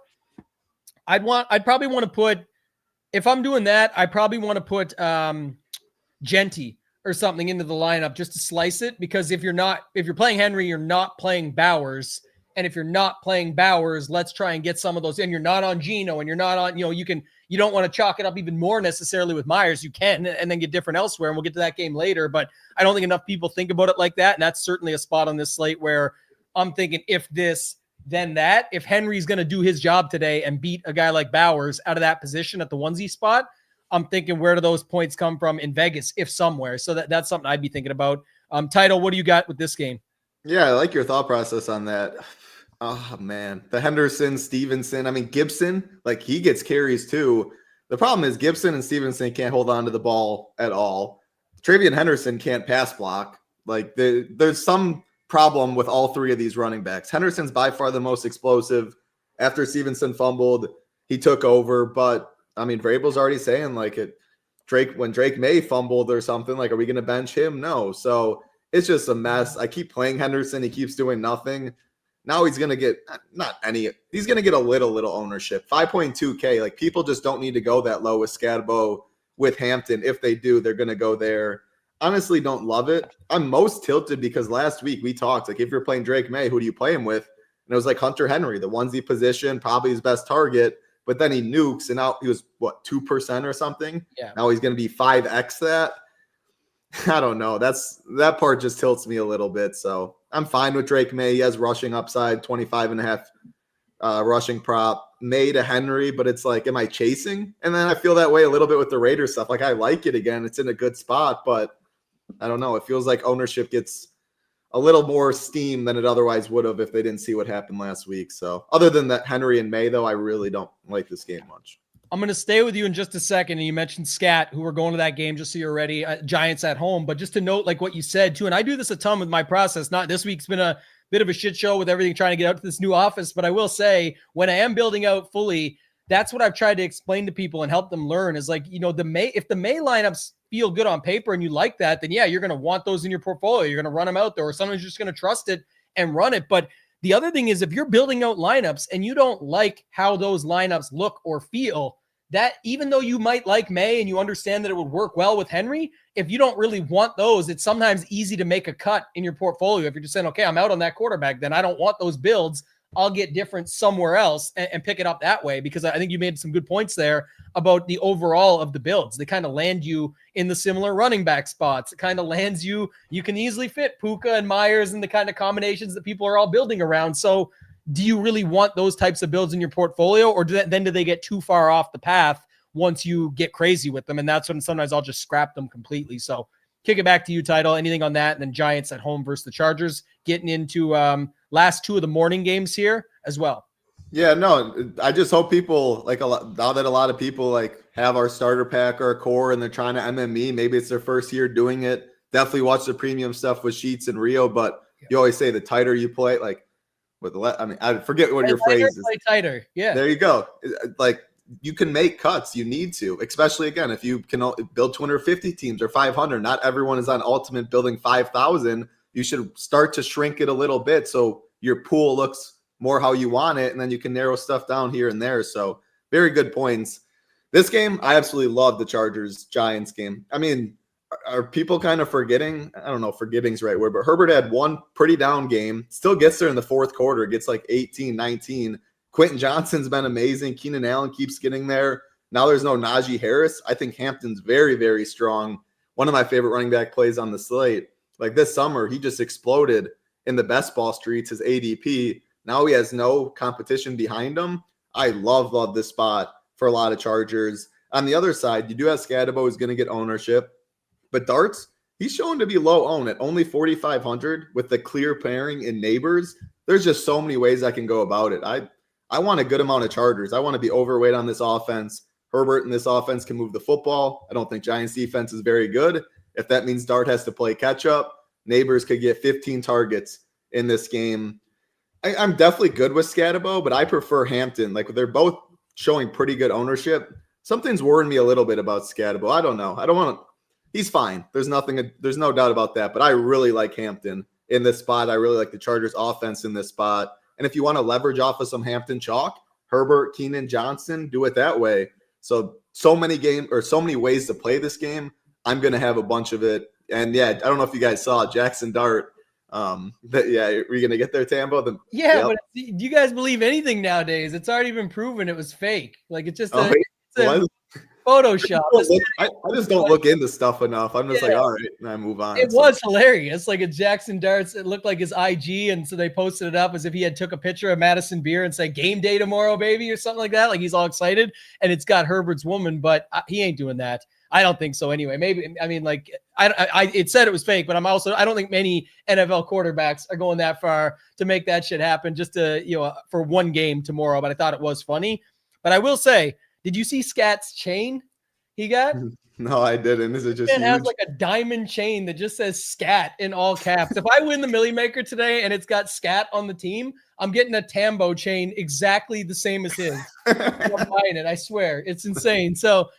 I'd probably want to put, if I'm doing that, I probably want to put Genty or something into the lineup just to slice it, because if you're playing Henry, you're not playing Bowers. And if you're not playing Bowers, let's try and get some of those. And you're not on Geno, and you're not on, you don't want to chalk it up even more necessarily with Myers. You can, and then get different elsewhere. And we'll get to that game later, but I don't think enough people think about it like that. And that's certainly a spot on this slate where I'm thinking, if this, then that. If Henry's going to do his job today and beat a guy like Bowers out of that position at the onesie spot, I'm thinking, where do those points come from in Vegas, if somewhere? So that's something I'd be thinking about. Title, what do you got with this game? Yeah, I like your thought process on that. Oh, man. The Henderson, Stevenson. I mean, Gibson, like, he gets carries too. The problem is Gibson and Stevenson can't hold on to the ball at all. Travion Henderson can't pass block. Like, there's some problem with all 3 of these running backs. Henderson's by far the most explosive. After Stevenson fumbled, he took over. But, I mean, Vrabel's already saying, like, when Drake May fumbled or something, like, are we going to bench him? No. So it's just a mess. I keep playing Henderson. He keeps doing nothing. Now he's going to get he's going to get a little ownership. 5.2K. Like, people just don't need to go that low with Scadabo, with Hampton. If they do, they're going to go there. Honestly, don't love it. I'm most tilted because last week we talked, like, if you're playing Drake May, who do you play him with? And it was like Hunter Henry, the onesie position, probably his best target. But then he nukes, and now he was, 2% or something? Yeah. Now he's going to be 5x that. I don't know. That part just tilts me a little bit. So I'm fine with Drake May. He has rushing upside, 25.5 rushing prop. May to Henry, but it's like, am I chasing? And then I feel that way a little bit with the Raiders stuff. Like, I like it again. It's in a good spot, but I don't know. It feels like ownership gets a little more steam than it otherwise would have if they didn't see what happened last week. So other than that, Henry and May, though, I really don't like this game much. I'm going to stay with you in just a second. And you mentioned Scat, who we're going to that game, just so you're ready. Giants at home. But just to note, like what you said too, and I do this a ton with my process. Not this week's been a bit of a shit show with everything trying to get out to this new office. But I will say, when I am building out fully, that's what I've tried to explain to people and help them learn is like, if the May lineups feel good on paper and you like that, then yeah, you're going to want those in your portfolio. You're going to run them out there, or sometimes you're just going to trust it and run it. But the other thing is, if you're building out lineups and you don't like how those lineups look or feel, that even though you might like May and you understand that it would work well with Henry, if you don't really want those, it's sometimes easy to make a cut in your portfolio. If you're just saying, okay, I'm out on that quarterback, then I don't want those builds. I'll get different somewhere else and pick it up that way, because I think you made some good points there about the overall of the builds. They kind of land you in the similar running back spots. It kind of lands you can easily fit Puka and Myers and the kind of combinations that people are all building around. So do you really want those types of builds in your portfolio, or do they get too far off the path once you get crazy with them? And that's when sometimes I'll just scrap them completely. So kick it back to you, Title. Anything on that? And then Giants at home versus the Chargers, getting into last 2 of the morning games here as well. Yeah, no, I just hope people now that a lot of people have our starter pack or core and they're trying to MME, maybe it's their first year doing it. Definitely watch the premium stuff with Sheets and Rio, but you always say the tighter you play, I forget what your phrase is. Play tighter. Yeah. There you go. Like, you can make cuts. You need to, especially again, if you can build 250 teams or 500, not everyone is on ultimate building 5,000. You should start to shrink it a little bit so your pool looks more how you want it. And then you can narrow stuff down here and there. So very good points. This game, I absolutely love the Chargers Giants game. I mean, are people kind of forgetting? I don't know if forgetting's the right word, but Herbert had one pretty down game, still gets there in the fourth quarter, gets like 18, 19. Quentin Johnston's been amazing. Keenan Allen keeps getting there. Now there's no Najee Harris. I think Hampton's very, very strong. One of my favorite running back plays on the slate. Like this summer, he just exploded in the best ball streets, his ADP. Now he has no competition behind him. I love this spot for a lot of Chargers. On the other side, you do have Scadabo who's going to get ownership. But Darts, he's shown to be low owned at only 4,500 with the clear pairing in Neighbors. There's just so many ways I can go about it. I want a good amount of Chargers. I want to be overweight on this offense. Herbert in this offense can move the football. I don't think Giants defense is very good. If that means Dart has to play catch up, Neighbors could get 15 targets in this game. I'm definitely good with Scadabo, but I prefer Hampton. Like they're both showing pretty good ownership. Something's worrying me a little bit about Scadabo. I don't know. I don't want to. He's fine. There's no doubt about that. But I really like Hampton in this spot. I really like the Chargers offense in this spot. And if you want to leverage off of some Hampton chalk, Herbert, Keenan, Johnson, do it that way. So many ways to play this game. I'm going to have a bunch of it. And yeah, I don't know if you guys saw Jackson Dart. Are we going to get there, Tambo? But do you guys believe anything nowadays? It's already been proven it was fake. Like it's just Photoshop. I just don't look into stuff enough. I'm just like, all right, and I move on. It was hilarious. Like a Jackson Darts, it looked like his IG, and so they posted it up as if he had took a picture of Madison Beer and say "Game day tomorrow, baby" or something like that. Like he's all excited, and it's got Herbert's woman, but he ain't doing that. I don't think so. Anyway, maybe I mean like it said it was fake, but I don't think many NFL quarterbacks are going that far to make that shit happen just to for one game tomorrow. But I thought it was funny. But I will say. Did you see Scat's chain he got? No, I didn't. This is just it has like a diamond chain that just says Scat in all caps. If I win the Millie Maker today and it's got Scat on the team, I'm getting a Tambo chain exactly the same as his. I'm buying it. I swear. It's insane. So,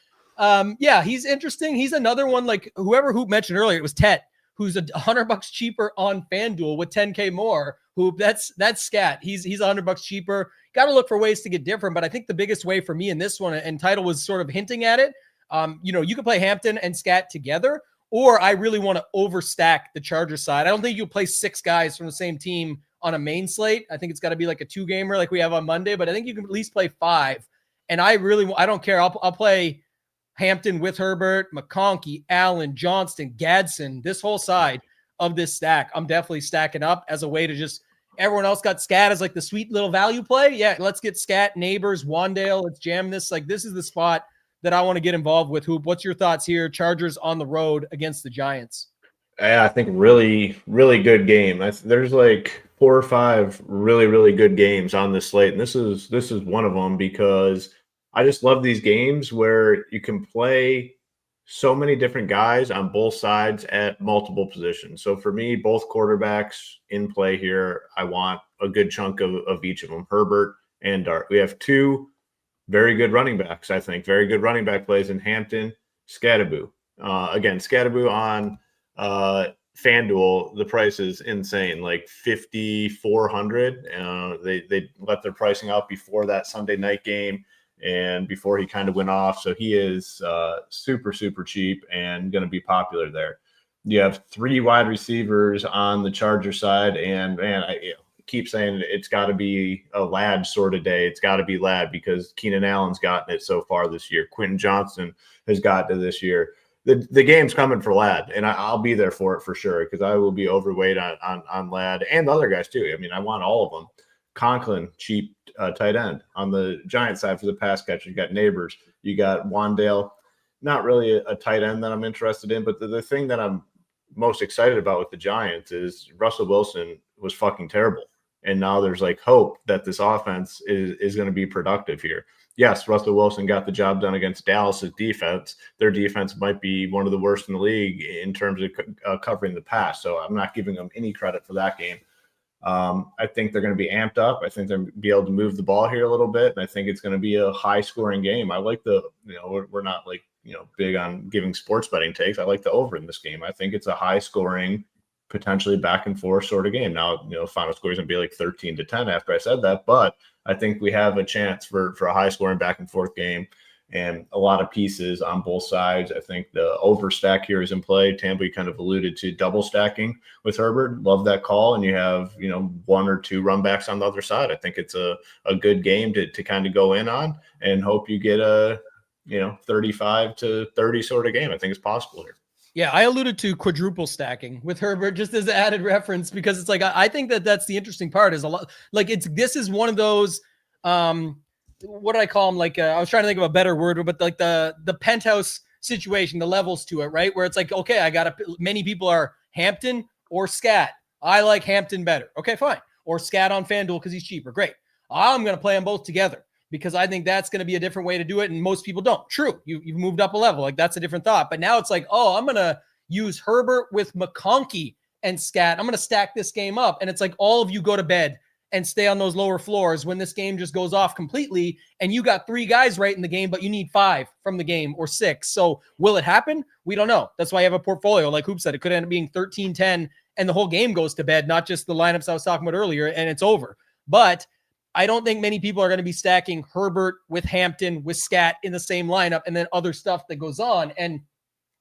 he's interesting. He's another one like whoever Hoop mentioned earlier. It was Tet, who's $100 cheaper on FanDuel with 10K more. Hoop, that's Scat. He's $100 cheaper. Got to look for ways to get different, but I think the biggest way for me in this one, and Title was sort of hinting at it, you could play Hampton and Scat together, or I really want to overstack the Charger side. I don't think you play 6 guys from the same team on a main slate. I think it's got to be like a 2-gamer like we have on Monday, but I think you can at least play 5. And I don't care. I'll play Hampton with Herbert, McConkey, Allen, Johnston, Gadsden, this whole side of this stack. I'm definitely stacking up as a way to just everyone else got Scat as like the sweet little value play. Yeah, let's get Scat, Neighbors, Wandale. Let's jam this. Like this is the spot that I want to get involved with. Hoop, what's your thoughts here? Chargers on the road against the Giants. Yeah, I think really, really good game. There's like 4 or 5 really, really good games on this slate, and this is one of them because I just love these games where you can play so many different guys on both sides at multiple positions. So for me, both quarterbacks in play here, I want a good chunk of each of them, Herbert and Dart. We have 2 very good running backs, I think. Very good running back plays in Hampton, Scadabo. Again, Scadabo on FanDuel, the price is insane, like 5,400. They let their pricing out before that Sunday night game and before he kind of went off. So he is super, super cheap and going to be popular there. You have 3 wide receivers on the Charger side, and man, I keep saying it's got to be a Ladd sort of day. It's got to be Ladd because Keenan Allen's gotten it so far this year. Quentin Johnston has gotten it this year. The game's coming for Ladd, and I'll be there for it for sure because I will be overweight on Ladd and the other guys too. I mean, I want all of them. Conklin, cheap tight end. On the Giant side for the pass catcher, you got Neighbors. You got Wandale. Not really a tight end that I'm interested in, but the thing that I'm most excited about with the Giants is Russell Wilson was fucking terrible. And now there's like hope that this offense is going to be productive here. Yes, Russell Wilson got the job done against Dallas's defense. Their defense might be one of the worst in the league in terms of covering the pass. So I'm not giving them any credit for that game. I think they're going to be amped up. I think they're going to be able to move the ball here a little bit. And I think it's going to be a high scoring game. I like we're not like, big on giving sports betting takes. I like the over in this game. I think it's a high scoring, potentially back and forth sort of game. Now, final score is going to be like 13-10 after I said that, but I think we have a chance for a high scoring back and forth game and a lot of pieces on both sides. I think the over stack here is in play. Tambo, you kind of alluded to double stacking with Herbert. Love that call. And you have, one or two run backs on the other side. I think it's a good game to kind of go in on and hope you get a, 35-30 sort of game. I think it's possible here. Yeah, I alluded to quadruple stacking with Herbert just as an added reference, because it's like, I think that's the interesting part is a lot like this is one of those, what did I call them? Like, I was trying to think of a better word, but like the penthouse situation, the levels to it, right? Where it's like, okay, many people are Hampton or Scat. I like Hampton better. Okay, fine. Or Scat on FanDuel because he's cheaper. Great. I'm going to play them both together because I think that's going to be a different way to do it. And most people don't. True. You've moved up a level. Like, that's a different thought. But now it's like, I'm going to use Herbert with McConkey and Scat. I'm going to stack this game up. And it's like all of you go to bed and stay on those lower floors when this game just goes off completely. And you got 3 guys right in the game, but you need 5 from the game or 6. So will it happen? We don't know. That's why you have a portfolio. Like Hoop said, it could end up being 13-10 and the whole game goes to bed, not just the lineups I was talking about earlier, and it's over. But I don't think many people are going to be stacking Herbert with Hampton, with Scat in the same lineup, and then other stuff that goes on. And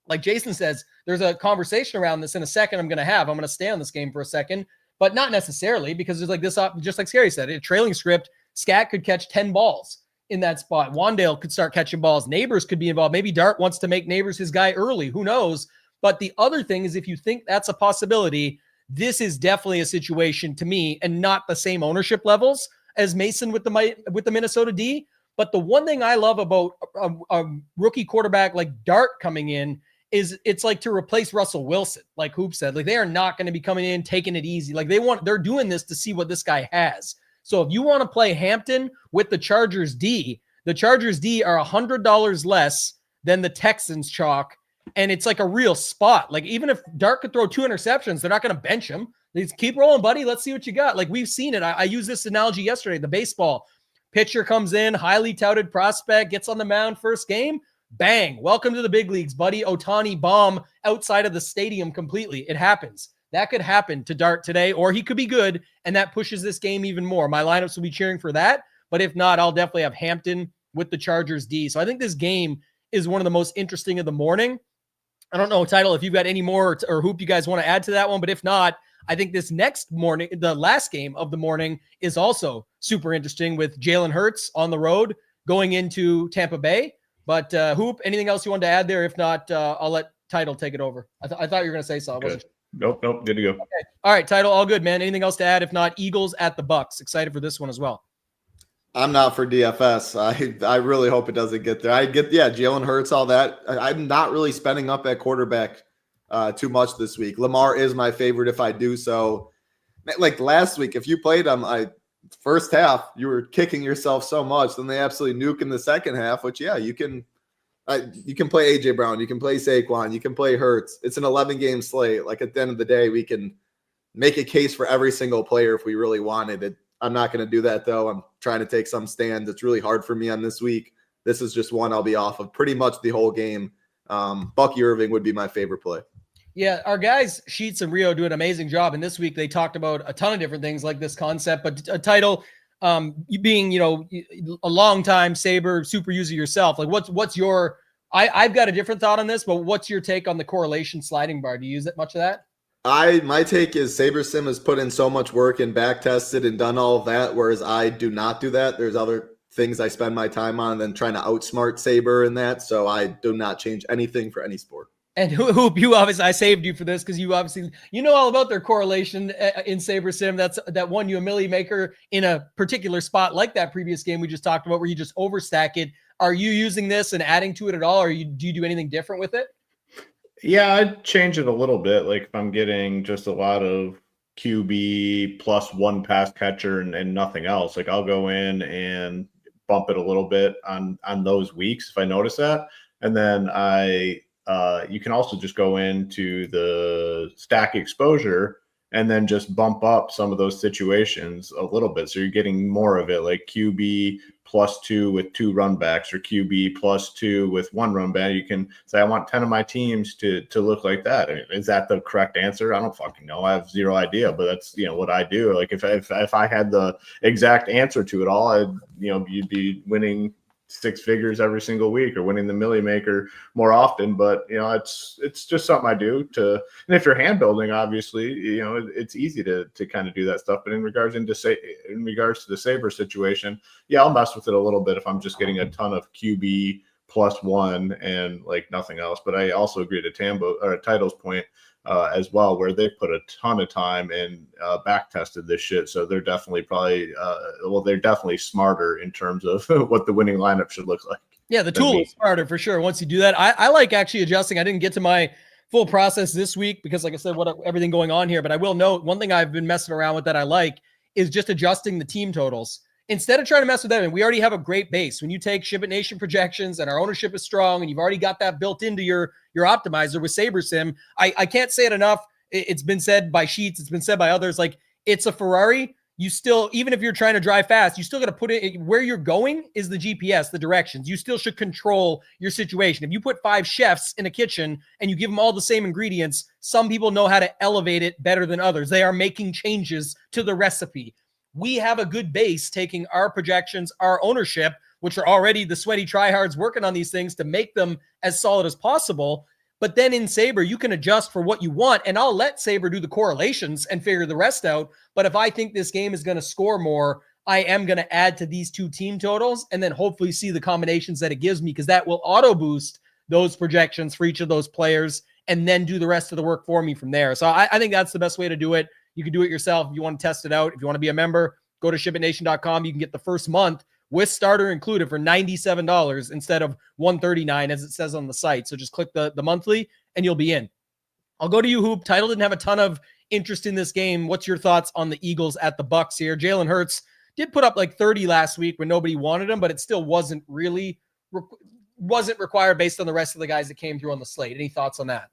like Jason says, there's a conversation around this in a second I'm going to stay on this game for a second, but not necessarily, because there's like this, just like Scary said, a trailing script, Scat could catch 10 balls in that spot. Wandale could start catching balls. Neighbors could be involved. Maybe Dart wants to make Neighbors his guy early. Who knows? But the other thing is, if you think that's a possibility, this is definitely a situation to me, and not the same ownership levels as Mason with the Minnesota D. But the one thing I love about a rookie quarterback like Dart coming in is it's like to replace Russell Wilson, like Hoop said. Like, they are not going to be coming in taking it easy. Like, they're doing this to see what this guy has. So if you want to play Hampton with the Chargers D are $100 less than the Texans chalk. And it's like a real spot. Like, even if Dart could throw 2 interceptions, they're not going to bench him. They just keep rolling, buddy. Let's see what you got. Like, we've seen it. I used this analogy yesterday. The baseball pitcher comes in, highly touted prospect, gets on the mound first game. Bang. Welcome to the big leagues, buddy. Ohtani bomb outside of the stadium completely. It happens. That could happen to Dart today, or he could be good, and that pushes this game even more. My lineups will be cheering for that. But if not, I'll definitely have Hampton with the Chargers D. So I think this game is one of the most interesting of the morning. I don't know, Title, if you've got any more or Hoop you guys want to add to that one. But if not, I think this next morning, the last game of the morning, is also super interesting with Jalen Hurts on the road going into Tampa Bay. But Hoop, anything else you wanted to add there? If not, I'll let Title take it over. I thought you were going to say something. Nope. Good to go. Okay. All right, Title, all good, man. Anything else to add? If not, Eagles at the Bucks. Excited for this one as well. I'm not for DFS. I really hope it doesn't get there. Jalen Hurts, all that. I'm not really spending up at quarterback too much this week. Lamar is my favorite if I do so. Like last week, if you played him, first half, you were kicking yourself so much. Then they absolutely nuke in the second half, which, you can play A.J. Brown. You can play Saquon. You can play Hurts. It's an 11-game slate. Like, at the end of the day, we can make a case for every single player if we really wanted it. I'm not going to do that, though. I'm trying to take some stands. It's really hard for me on this week. This is just one I'll be off of pretty much the whole game. Bucky Irving would be my favorite play. Yeah, our guys, Sheets and Rio, do an amazing job. And this week they talked about a ton of different things like this concept. But a Title, you being, a long-time Saber super user yourself, like what's your – I've got a different thought on this, but what's your take on the correlation sliding bar? Do you use it much of that? My take is SaberSim has put in so much work and back tested and done all of that, whereas I do not do that. There's other things I spend my time on than trying to outsmart Saber in that. So I do not change anything for any sport. And Hoop, you obviously, I saved you for this because you obviously, all about their correlation in SaberSim. That's that won you a milli maker in a particular spot like that previous game we just talked about where you just overstack it. Are you using this and adding to it at all? Or do you do anything different with it? Yeah, I'd change it a little bit. Like, if I'm getting just a lot of QB plus one pass catcher and nothing else, like, I'll go in and bump it a little bit on those weeks if I notice that. And then you can also just go into the stack exposure and then just bump up some of those situations a little bit. So you're getting more of it, like QB +2 with 2 run backs, or QB +2 with 1 run back. You can say, I want 10 of my teams to look like that. Is that the correct answer? I don't fucking know. I have zero idea, but that's, what I do. Like if I had the exact answer to it all, you'd be winning 6 figures every single week, or winning the Millie Maker more often. But it's just something I do and if you're hand building, obviously, it's easy to kind of do that stuff. But in regards to the Saber situation, yeah, I'll mess with it a little bit if I'm just getting a ton of QB +1 and like nothing else. But I also agree to Title's point as well, where they put a ton of time and back tested this shit. So they're definitely they're definitely smarter in terms of what the winning lineup should look like. Yeah, the tool is smarter for sure. Once you do that, I like actually adjusting. I didn't get to my full process this week because, like I said, everything going on here. But I will note one thing I've been messing around with that I like is just adjusting the team totals. Instead of trying to mess with that, and we already have a great base. When you take SHIPIT Nation projections and our ownership is strong and you've already got that built into your optimizer with SaberSim, I can't say it enough. It's been said by Sheets. It's been said by others. Like, it's a Ferrari. You still, even if you're trying to drive fast, you still got to put it where you're going is the GPS, the directions. You still should control your situation. If you put 5 chefs in a kitchen and you give them all the same ingredients, some people know how to elevate it better than others. They are making changes to the recipe. We have a good base taking our projections, our ownership, which are already the sweaty tryhards working on these things to make them as solid as possible. But then in Saber, you can adjust for what you want, and I'll let Saber do the correlations and figure the rest out. But if I think this game is going to score more, I am going to add to these 2 team totals and then hopefully see the combinations that it gives me, because that will auto boost those projections for each of those players and then do the rest of the work for me from there. So I think that's the best way to do it. You can do it yourself if you want to test it out. If you want to be a member, go to shipitnation.com. You can get the first month with starter included for $97 instead of $139 as it says on the site. So just click the monthly and you'll be in. I'll go to you, Hoop. Title didn't have a ton of interest in this game. What's your thoughts on the Eagles at the Bucs here? Jalen Hurts did put up like 30 last week when nobody wanted him, but it still wasn't required based on the rest of the guys that came through on the slate. Any thoughts on that?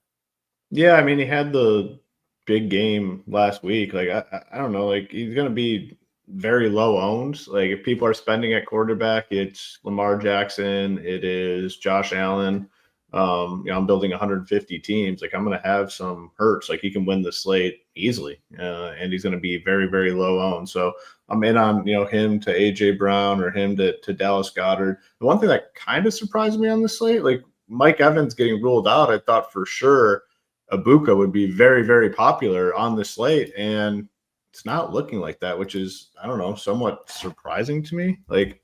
Yeah, I mean, he had the big game last week. Like, I don't know, like, he's going to be very low owned. Like, if people are spending at quarterback, it's Lamar Jackson, it is Josh Allen. I'm building 150 teams. Like, I'm going to have some Hurts. Like, he can win the slate easily, and he's going to be very, very low owned. So I'm in on, him to AJ Brown or him to Dallas Goedert. The one thing that kind of surprised me on the slate, like Mike Evans getting ruled out, I thought for sure Ibuka would be very, very popular on the slate, and it's not looking like that, which is, I don't know, somewhat surprising to me. Like,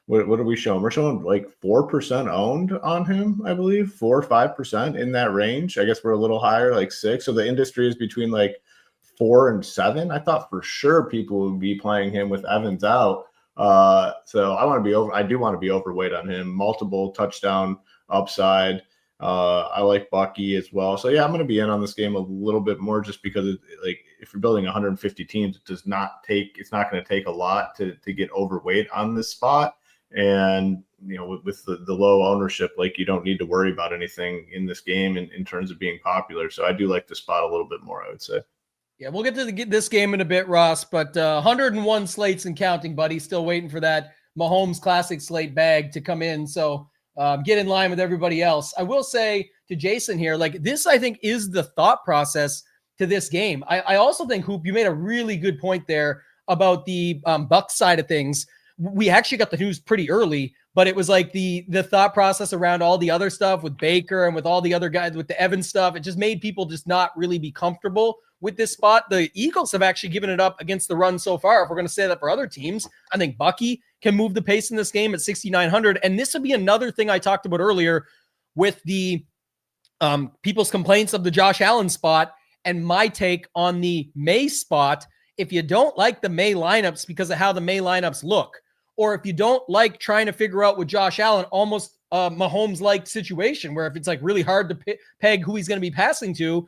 what are we showing? We're showing like 4% owned on him, I believe, 4 or 5% in that range. I guess we're a little higher, like 6. So the industry is between like 4 and 7. I thought for sure people would be playing him with Evans out. So I do want to be overweight on him. Multiple touchdown upside. I like Bucky as well. So yeah, I'm going to be in on this game a little bit more just because if you're building 150 teams, it's not going to take a lot to get overweight on this spot. And, with the low ownership, like, you don't need to worry about anything in this game in terms of being popular. So I do like the spot a little bit more, I would say. Yeah, we'll get to this game in a bit, Ross, but 101 slates and counting, buddy. Still waiting for that Mahomes Classic slate bag to come in. So get in line with everybody else. I will say to Jason here, like, this, I think, is the thought process to this game. I also think, Hoop, you made a really good point there about the Bucs side of things. We actually got the news pretty early, but it was like the thought process around all the other stuff with Baker and with all the other guys with the Evans stuff. It just made people just not really be comfortable with this spot. The Eagles have actually given it up against the run so far. If we're going to say that for other teams, I think Bucky can move the pace in this game at 6,900. And this would be another thing I talked about earlier with the people's complaints of the Josh Allen spot and my take on the May spot. If you don't like the May lineups because of how the May lineups look, or if you don't like trying to figure out with Josh Allen, almost Mahomes-like situation where if it's like really hard to peg who he's going to be passing to,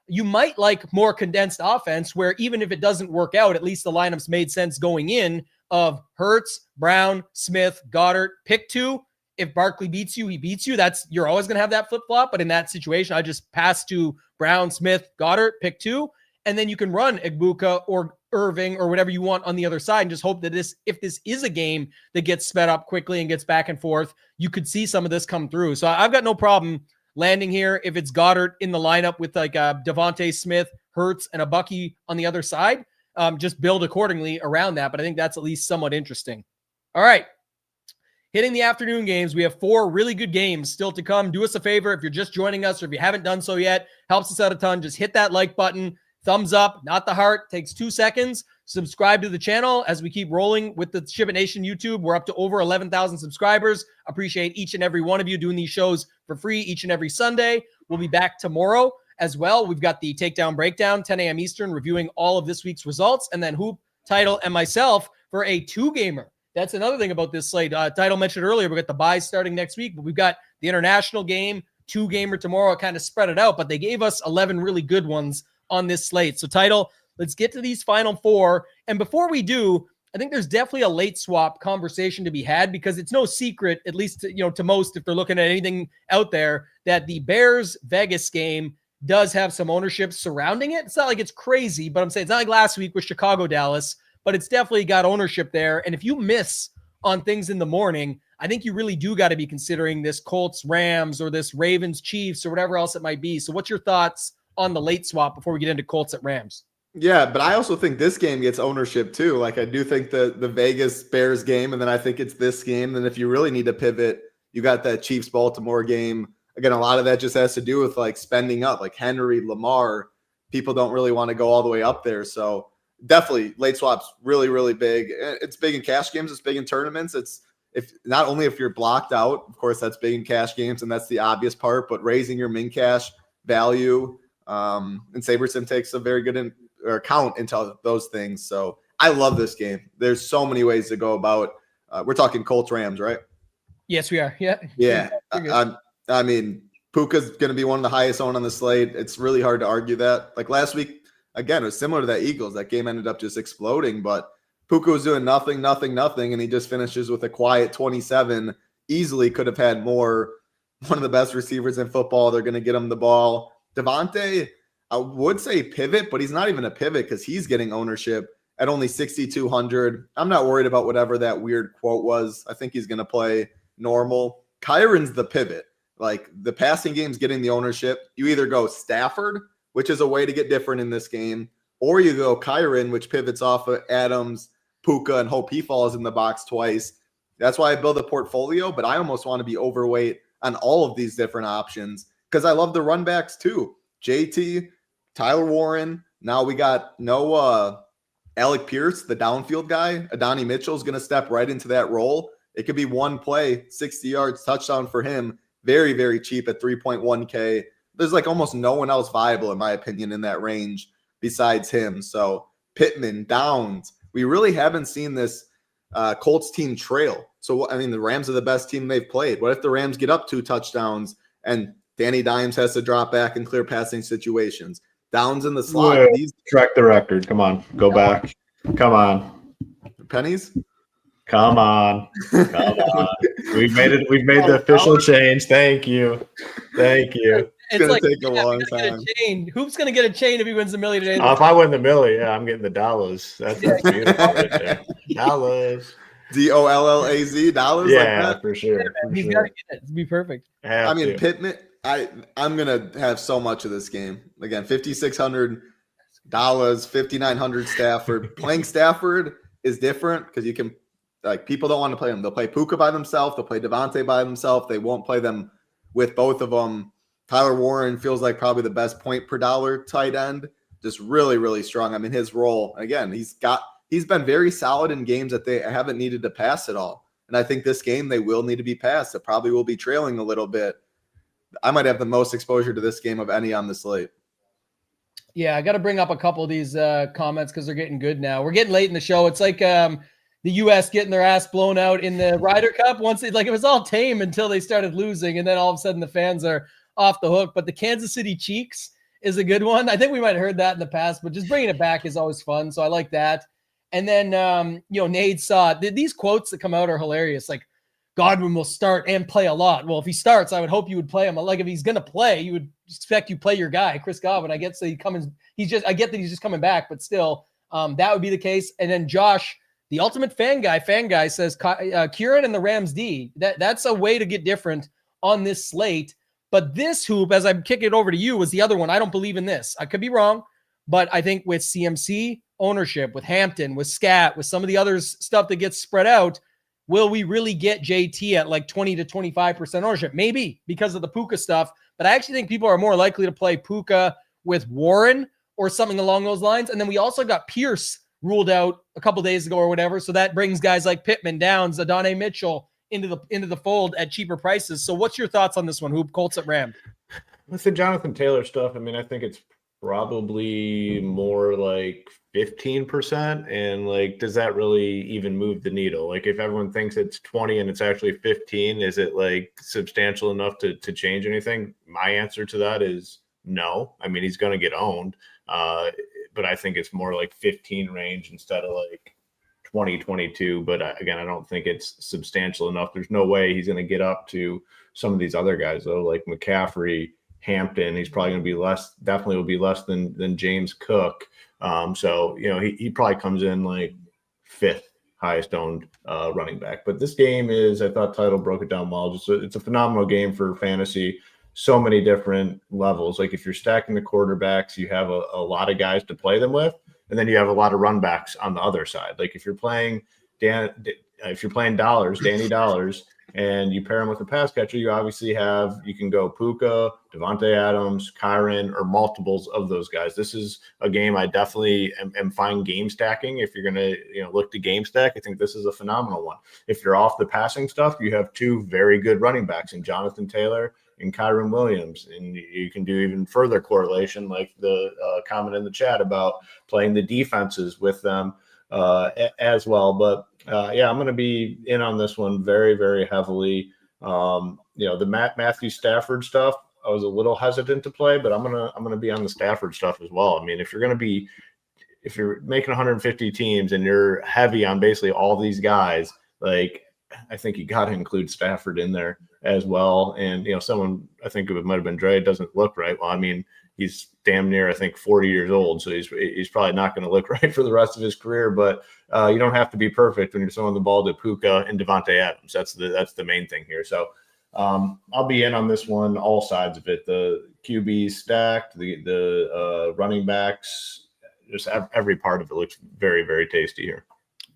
you might like more condensed offense where even if it doesn't work out, at least the lineups made sense going in of Hurts, Brown, Smith, Goddard, pick 2. If Barkley beats you, he beats you. You're always going to have that flip-flop. But in that situation, I just pass to Brown, Smith, Goddard, pick 2. And then you can run Egbuka or Irving or whatever you want on the other side and just hope that if this is a game that gets sped up quickly and gets back and forth, you could see some of this come through. So I've got no problem landing here. If it's Goddard in the lineup with like Devontae Smith, Hurts, and a Bucky on the other side, just build accordingly around that. But I think that's at least somewhat interesting. All right. Hitting the afternoon games, we have 4 really good games still to come. Do us a favor if you're just joining us or if you haven't done so yet, helps us out a ton. Just hit that like button, thumbs up, not the heart, takes 2 seconds. Subscribe to the channel as we keep rolling with the SHIPIT Nation YouTube. We're up to over 11,000 subscribers. Appreciate each and every one of you doing these shows for free each and every Sunday. We'll be back tomorrow as well. We've got the Takedown Breakdown, 10 a.m. Eastern, reviewing all of this week's results, and then Hoop, Title, and myself for a 2-gamer. That's another thing about this slate. Title mentioned earlier, we've got the buys starting next week, but we've got the international game, 2-gamer tomorrow. Kind of spread it out, but they gave us 11 really good ones on this slate. So Title, let's get to these final 4. And before we do, I think there's definitely a late swap conversation to be had because it's no secret, at least to most, if they're looking at anything out there, that the Bears Vegas game does have some ownership surrounding it. It's not like it's crazy, but I'm saying it's not like last week with Chicago, Dallas, but it's definitely got ownership there. And if you miss on things in the morning, I think you really do got to be considering this Colts Rams or this Ravens Chiefs or whatever else it might be. So what's your thoughts on the late swap before we get into Colts at Rams? Yeah, but I also think this game gets ownership too. Like I do think the Vegas Bears game, and then I think it's this game. Then if you really need to pivot, you got that Chiefs Baltimore game. Again, a lot of that just has to do with like spending up, like Henry, Lamar. People don't really want to go all the way up there. So definitely late swaps, really, really big. It's big in cash games. It's big in tournaments. It's not only if you're blocked out, of course, that's big in cash games, and that's the obvious part, but raising your min cash value. And SaberSim takes a very good count into those things. So I love this game. There's so many ways to go about. We're talking Colts Rams, right? Yes, we are. Yeah. Yeah. I mean, Puka's going to be one of the highest owned on the slate. It's really hard to argue that. Like last week, again, it was similar to that Eagles. That game ended up just exploding, but Puka was doing nothing, and he just finishes with a quiet 27. Easily could have had more. One of the best receivers in football. They're going to get him the ball. Devontae, I would say pivot, but he's not even a pivot because he's getting ownership at only 6,200. I'm not worried about whatever that weird quote was. I think he's going to play normal. Kyron's the pivot. Like the passing game's getting the ownership. You either go Stafford, which is a way to get different in this game, or you go Kyron, which pivots off of Adams, Puka, and hope he falls in the box twice. That's why I build a portfolio, but I almost want to be overweight on all of these different options because I love the run backs too. JT, Tyler Warren. Now we got Alec Pierce, the downfield guy. Adonai Mitchell is going to step right into that role. It could be one play, 60 yards, touchdown for him. Very, very cheap at 3.1K. There's like almost no one else viable, in my opinion, in that range besides him. So Pittman, Downs. We really haven't seen this Colts team trail. So, I mean, the Rams are the best team they've played. What if the Rams get up 2 touchdowns and Danny Dimes has to drop back in clear passing situations? Downs in the slot. Whoa, track the record. Come on. Go back. Come on. Pennies? Come on. Come on. We've made the official change. Thank you. It's gonna take a long time. Hoop's gonna get a chain if he wins the million today. If I win the million, yeah, I'm getting the dollars. That's beautiful right there. Dollars. DOLLAZ dollars. Yeah, like that? For sure. He's got to get it. It'd be perfect. I mean, Pittman. I'm gonna have so much of this game. Again, $5,600, $5,900 Stafford. Playing Stafford is different because you can. Like people don't want to play them. They'll play Puka by themselves. They'll play Devontae by themselves. They won't play them with both of them. Tyler Warren feels like probably the best point per dollar tight end. Just really, really strong. I mean, his role, again, he's been very solid in games that they haven't needed to pass at all. And I think this game they will need to be passed. It probably will be trailing a little bit. I might have the most exposure to this game of any on the slate. Yeah, I got to bring up a couple of these comments because they're getting good now. We're getting late in the show. It's like the U.S. getting their ass blown out in the Ryder Cup. Once it was all tame until they started losing, and then all of a sudden the fans are off the hook. But the Kansas City Cheeks is a good one. I think we might have heard that in the past, but just bringing it back is always fun. So I like that. And then, Nate saw these quotes that come out are hilarious. Like Godwin will start and play a lot. Well, if he starts, I would hope you would play him. Like if he's going to play, you would expect you play your guy, Chris Godwin. I get that I get that he's just coming back, but still, that would be the case. And then Josh, the ultimate fan guy says Kieran and the Rams D. That's a way to get different on this slate. But this hoop, as I'm kicking it over to you, was the other one. I don't believe in this. I could be wrong, but I think with CMC ownership, with Hampton, with Scat, with some of the other stuff that gets spread out, will we really get JT at like 20 to 25% ownership? Maybe because of the Puka stuff, but I actually think people are more likely to play Puka with Warren or something along those lines. And then we also got Pierce ruled out a couple days ago or whatever. So that brings guys like Pittman, Downs, Adonai Mitchell into the fold at cheaper prices. So what's your thoughts on this one, Hoop? Colts at Ram? With the Jonathan Taylor stuff, I mean, I think it's probably more like 15%. And like, does that really even move the needle? Like if everyone thinks it's 20 and it's actually 15, is it like substantial enough to change anything? My answer to that is no. I mean, he's going to get owned. But I think it's more like 15 range instead of like 20, 22. But again, I don't think it's substantial enough. There's no way he's going to get up to some of these other guys though, like McCaffrey, Hampton. He's probably going to be less, definitely will be less than James Cook. So, you know, he probably comes in like fifth highest owned running back. But this game is, I thought Title broke it down well. It's a phenomenal game for fantasy. So many different levels. Like if you're stacking the quarterbacks, you have a lot of guys to play them with. And then you have a lot of run backs on the other side. Like if you're playing dollars, Danny Dollars, and you pair him with a pass catcher, you can go Puka, Devontae Adams, Kyron, or multiples of those guys. This is a game I definitely am fine game stacking. If you're going to look to game stack, I think this is a phenomenal one. If you're off the passing stuff, you have two very good running backs in Jonathan Taylor and Kyron Williams. And you can do even further correlation, like the comment in the chat about playing the defenses with them as well. But I'm going to be in on this one very, very heavily. The Matthew Stafford stuff, I was a little hesitant to play, but I'm going to be on the Stafford stuff as well. I mean, if you're making 150 teams and you're heavy on basically all these guys, like I think you got to include Stafford in there as well. And, someone, I think it might have been Dre, it doesn't look right. Well, I mean, he's damn near, I think, 40 years old. So he's probably not going to look right for the rest of his career, but you don't have to be perfect when you're throwing the ball to Puka and Devontae Adams. That's the main thing here. So I'll be in on this one, all sides of it. The QB stacked, the running backs, just every part of it looks very, very tasty here.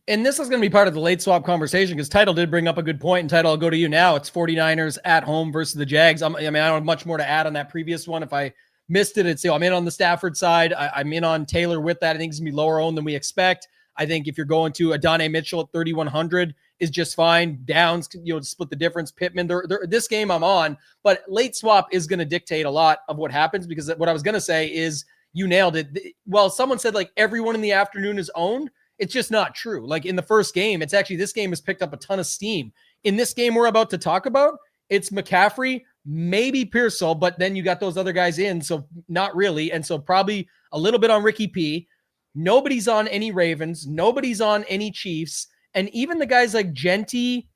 And this is going to be part of the late swap conversation because Title did bring up a good point. And Title, I'll go to you now. It's 49ers at home versus the Jags. I don't have much more to add on that previous one. If I missed it, I'm in on the Stafford side. I'm in on Taylor with that. I think it's going to be lower owned than we expect. I think if you're going to Adonai Mitchell at 3,100 is just fine. Downs, split the difference. Pittman, this game I'm on. But late swap is going to dictate a lot of what happens because what I was going to say is you nailed it. Well, someone said like everyone in the afternoon is owned. It's just not true. Like in the first game, it's actually, this game has picked up a ton of steam. In this game we're about to talk about, it's McCaffrey, maybe Pearsall, but then you got those other guys in, so not really. And so probably a little bit on Ricky P. Nobody's on any Ravens. Nobody's on any Chiefs. And even the guys like Genty,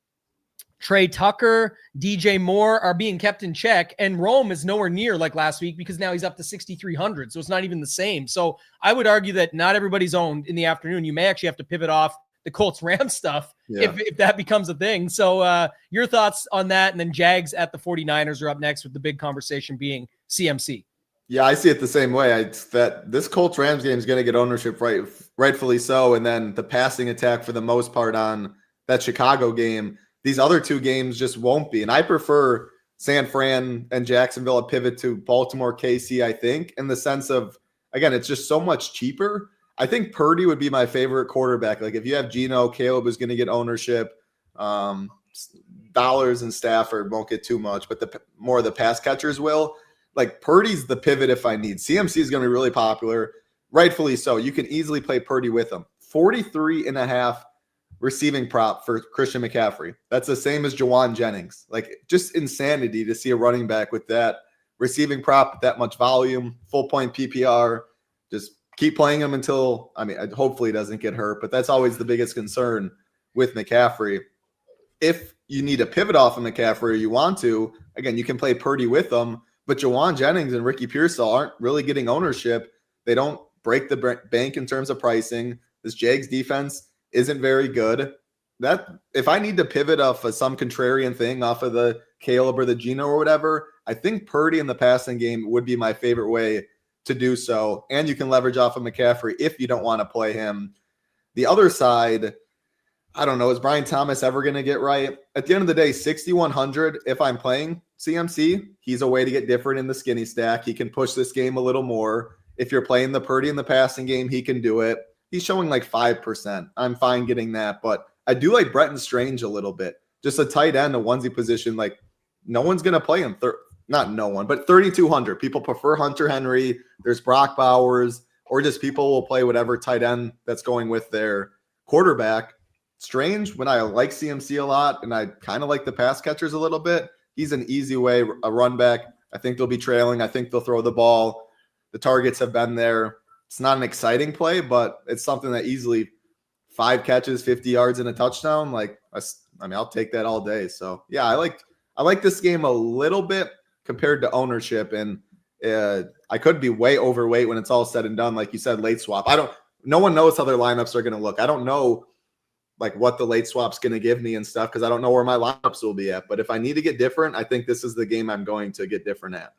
Trey Tucker, DJ Moore are being kept in check. And Rome is nowhere near like last week because now he's up to 6,300. So it's not even the same. So I would argue that not everybody's owned in the afternoon. You may actually have to pivot off the Colts Rams stuff if that becomes a thing. So your thoughts on that. And then Jags at the 49ers are up next with the big conversation being CMC. Yeah, I see it the same way. That this Colts Rams game is going to get ownership rightfully so. And then the passing attack for the most part on that Chicago game, these other two games just won't be. And I prefer San Fran and Jacksonville a pivot to Baltimore, KC, I think, in the sense of, again, it's just so much cheaper. I think Purdy would be my favorite quarterback. Like if you have Geno, Caleb is going to get ownership. Dollars and Stafford won't get too much, but more of the pass catchers will. Like Purdy's the pivot if I need. CMC is going to be really popular, rightfully so. You can easily play Purdy with him. 43.5 receiving prop for Christian McCaffrey. That's the same as Jawan Jennings. Like just insanity to see a running back with that receiving prop, that much volume, full point PPR. Just keep playing him until, hopefully he doesn't get hurt, but that's always the biggest concern with McCaffrey. If you need to pivot off of McCaffrey or you want to, again, you can play Purdy with them, but Jawan Jennings and Ricky Pearsall aren't really getting ownership. They don't break the bank in terms of pricing. This Jags defense isn't very good. That if I need to pivot off of some contrarian thing off of the Caleb or the Geno or whatever, I think Purdy in the passing game would be my favorite way to do so. And you can leverage off of McCaffrey if you don't want to play him. The other side, I don't know, is Brian Thomas ever going to get right? At the end of the day, 6,100, if I'm playing CMC, he's a way to get different in the skinny stack. He can push this game a little more. If you're playing the Purdy in the passing game, he can do it. He's showing like 5%. I'm fine getting that, but I do like Bretton Strange a little bit. Just a tight end, a onesie position. Like, no one's going to play him. Not no one, but 3,200. People prefer Hunter Henry. There's Brock Bowers, or just people will play whatever tight end that's going with their quarterback. Strange, when I like CMC a lot and I kind of like the pass catchers a little bit, he's an easy way, a run back. I think they'll be trailing. I think they'll throw the ball. The targets have been there. It's not an exciting play, but it's something that easily 5 catches, 50 yards, and a touchdown. Like, I mean, I'll take that all day. So yeah, I like this game a little bit compared to ownership, and I could be way overweight when it's all said and done. Like you said, late swap. No one knows how their lineups are going to look. I don't know like what the late swap's going to give me and stuff because I don't know where my lineups will be at. But if I need to get different, I think this is the game I'm going to get different at.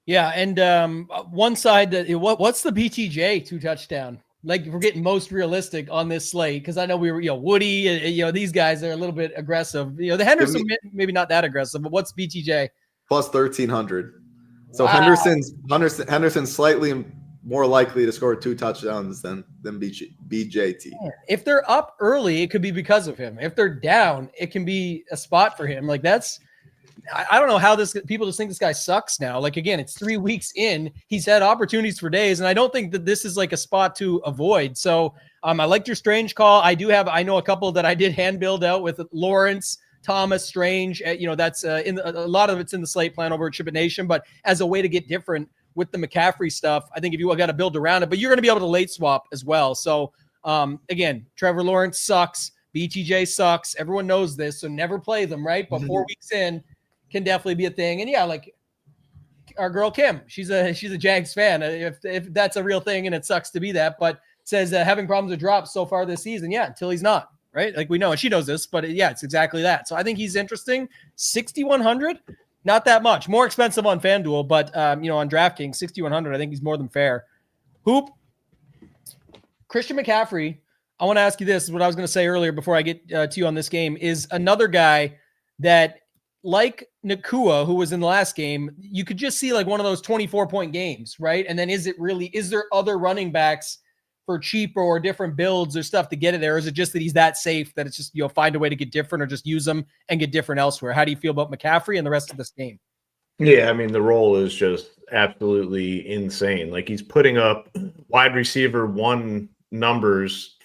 Yeah, and one side that what's the BTJ 2 touchdown? Like, we're getting most realistic on this slate because I know we were, Woody, these guys are a little bit aggressive. The Henderson maybe not that aggressive, but what's BTJ? Plus 1,300. So wow. Henderson's slightly more likely to score 2 touchdowns than BJT. If they're up early, it could be because of him. If they're down, it can be a spot for him. Like, I don't know how people just think this guy sucks now. Like, again, it's 3 weeks in. He's had opportunities for days, and I don't think that this is like a spot to avoid. So I liked your Strange call. I know a couple that I did hand build out with Lawrence, Thomas, Strange. That's a lot of it's in the slate plan over at SHIPIT Nation, but as a way to get different with the McCaffrey stuff, I think if you got to build around it, but you're going to be able to late swap as well. So again, Trevor Lawrence sucks. BTJ sucks. Everyone knows this, so never play them, right? But 4 weeks in can definitely be a thing. And yeah, like our girl Kim, she's a Jags fan. If that's a real thing, and it sucks to be that, but says having problems with drops so far this season. Yeah, until he's not, right? Like, we know, and she knows this, but yeah, it's exactly that. So I think he's interesting. 6,100, not that much. More expensive on FanDuel, but on DraftKings, 6,100, I think he's more than fair. Hoop, Christian McCaffrey. I want to ask you this, is what I was going to say earlier before I get to you on this game, is another guy that, like Nakua, who was in the last game, you could just see like one of those 24-point games, right? And then is there other running backs for cheaper or different builds or stuff to get it there? Or is it just that he's that safe that it's just, find a way to get different or just use them and get different elsewhere? How do you feel about McCaffrey and the rest of this game? Yeah, I mean, the role is just absolutely insane. Like, he's putting up wide receiver 1 numbers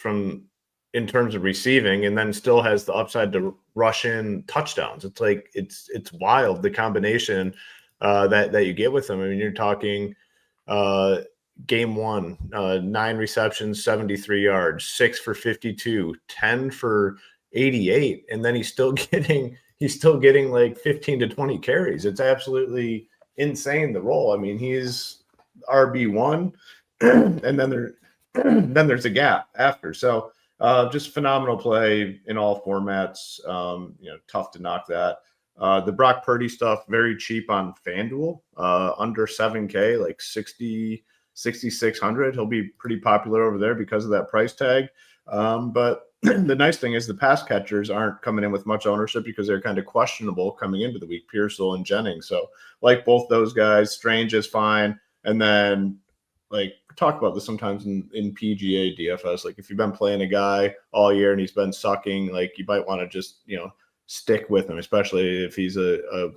in terms of receiving, and then still has the upside to rush in touchdowns. It's like, it's wild, the combination that you get with him. I mean, you're talking game 1, 9 receptions, 73 yards, 6 for 52, 10 for 88, and then he's still getting like 15 to 20 carries. It's absolutely insane, the role. I mean, he's RB1, and then there's a gap after. So just phenomenal play in all formats. Tough to knock that. The Brock Purdy stuff, very cheap on FanDuel, under 7K, like 6,600. He'll be pretty popular over there because of that price tag. But the nice thing is the pass catchers aren't coming in with much ownership because they're kind of questionable coming into the week, Pearsall and Jennings. So like both those guys, Strange is fine. And then, like, talk about this sometimes in PGA DFS. Like, if you've been playing a guy all year and he's been sucking, like, you might want to just, stick with him, especially if he's a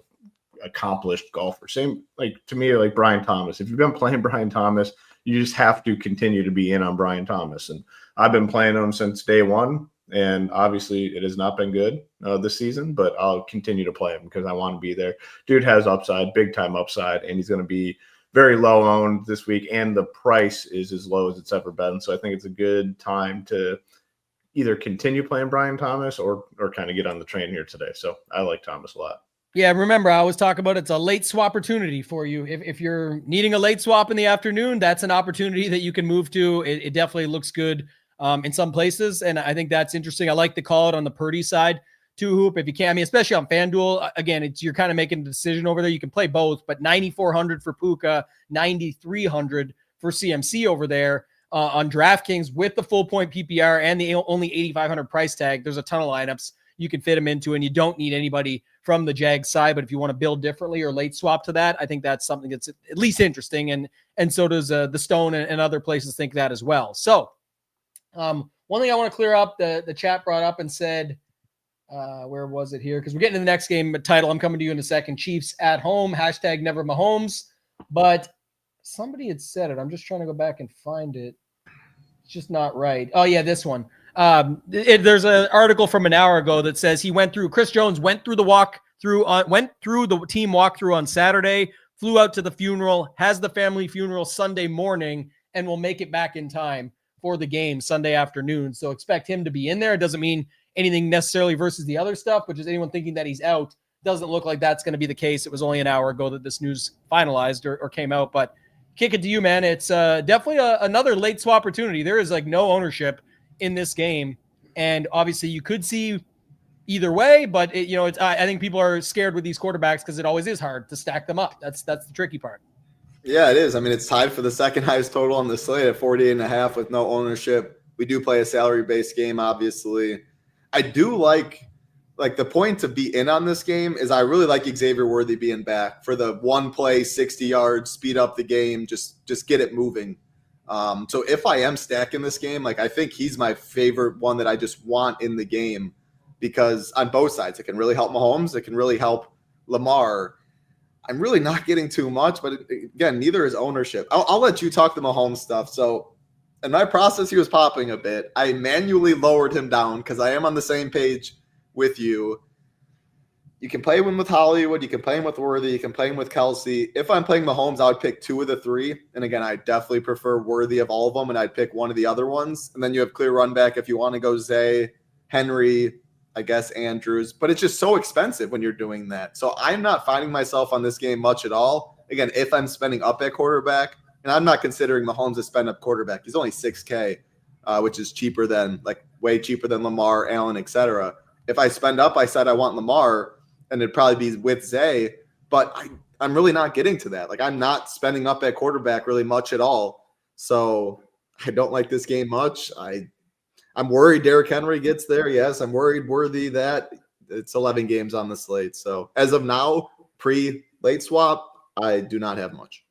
accomplished golfer. Same, like, to me, like Brian Thomas. If you've been playing Brian Thomas, you just have to continue to be in on Brian Thomas. And I've been playing him since day 1. And obviously it has not been good this season, but I'll continue to play him because I want to be there. Dude has upside, big time upside, and he's going to be very low owned this week, and the price is as low as it's ever been. So I think it's a good time to, either continue playing Brian Thomas or kind of get on the train here today. So I like Thomas a lot. Yeah, remember, I always talk about it's a late swap opportunity for you. If you're needing a late swap in the afternoon, that's an opportunity that you can move to. It definitely looks good in some places, and I think that's interesting. I like the call it on the Purdy side too, Hoop, if you can. I mean, especially on FanDuel. Again, you're kind of making a decision over there. You can play both, but 9,400 for Puka, 9,300 for CMC over there on DraftKings with the full point PPR and the only 8,500 price tag. There's a ton of lineups you can fit them into, and you don't need anybody from the Jags side. But if you want to build differently or late swap to that, I think that's something that's at least interesting. And so does the Stone and other places think that as well. So one thing I want to clear up, the chat brought up and said, where was it here? Because we're getting to the next game title. I'm coming to you in a second. Chiefs at home, hashtag never Mahomes. But somebody had said it. I'm just trying to go back and find it. It's just not right. Oh, yeah, this one. There's an article from an hour ago that says Chris Jones went through the team walkthrough on Saturday, flew out to the funeral, has the family funeral Sunday morning, and will make it back in time for the game Sunday afternoon. So expect him to be in there. It doesn't mean anything necessarily versus the other stuff, but just anyone thinking that he's out, doesn't look like that's going to be the case. It was only an hour ago that this news finalized or came out, but kick it to you, man. It's definitely another late swap opportunity. There is like no ownership in this game, and obviously you could see either way, but I think people are scared with these quarterbacks because it always is hard to stack them up. That's the tricky part. Yeah, it is. I mean, it's tied for the second highest total on the slate at 48.5 with no ownership. We do play a salary-based game, obviously. I do like the point to be in on this game is I really like Xavier Worthy being back for the one play, 60 yards, speed up the game, just get it moving. So if I am stacking this game, like I think he's my favorite one that I just want in the game because on both sides, it can really help Mahomes. It can really help Lamar. I'm really not getting too much, but again, neither is ownership. I'll let you talk the Mahomes stuff. So in my process, he was popping a bit. I manually lowered him down because I am on the same page with you. You can play him with Hollywood. You can play him with Worthy. You can play him with Kelsey. If I'm playing Mahomes, I would pick two of the three. And again, I definitely prefer Worthy of all of them, and I'd pick one of the other ones. And then you have clear run back if you want to go Zay, Henry, I guess Andrews. But it's just so expensive when you're doing that. So I'm not finding myself on this game much at all. Again, if I'm spending up at quarterback, and I'm not considering Mahomes a spend up quarterback. He's only $6K, which is cheaper than way cheaper than Lamar, Allen, etc. If I spend up, I said I want Lamar, and it'd probably be with Zay, but I'm really not getting to that. Like I'm not spending up at quarterback really much at all. So I don't like this game much. I'm worried Derrick Henry gets there. Yes, I'm worried Worthy that it's 11 games on the slate. So as of now, pre-late swap, I do not have much.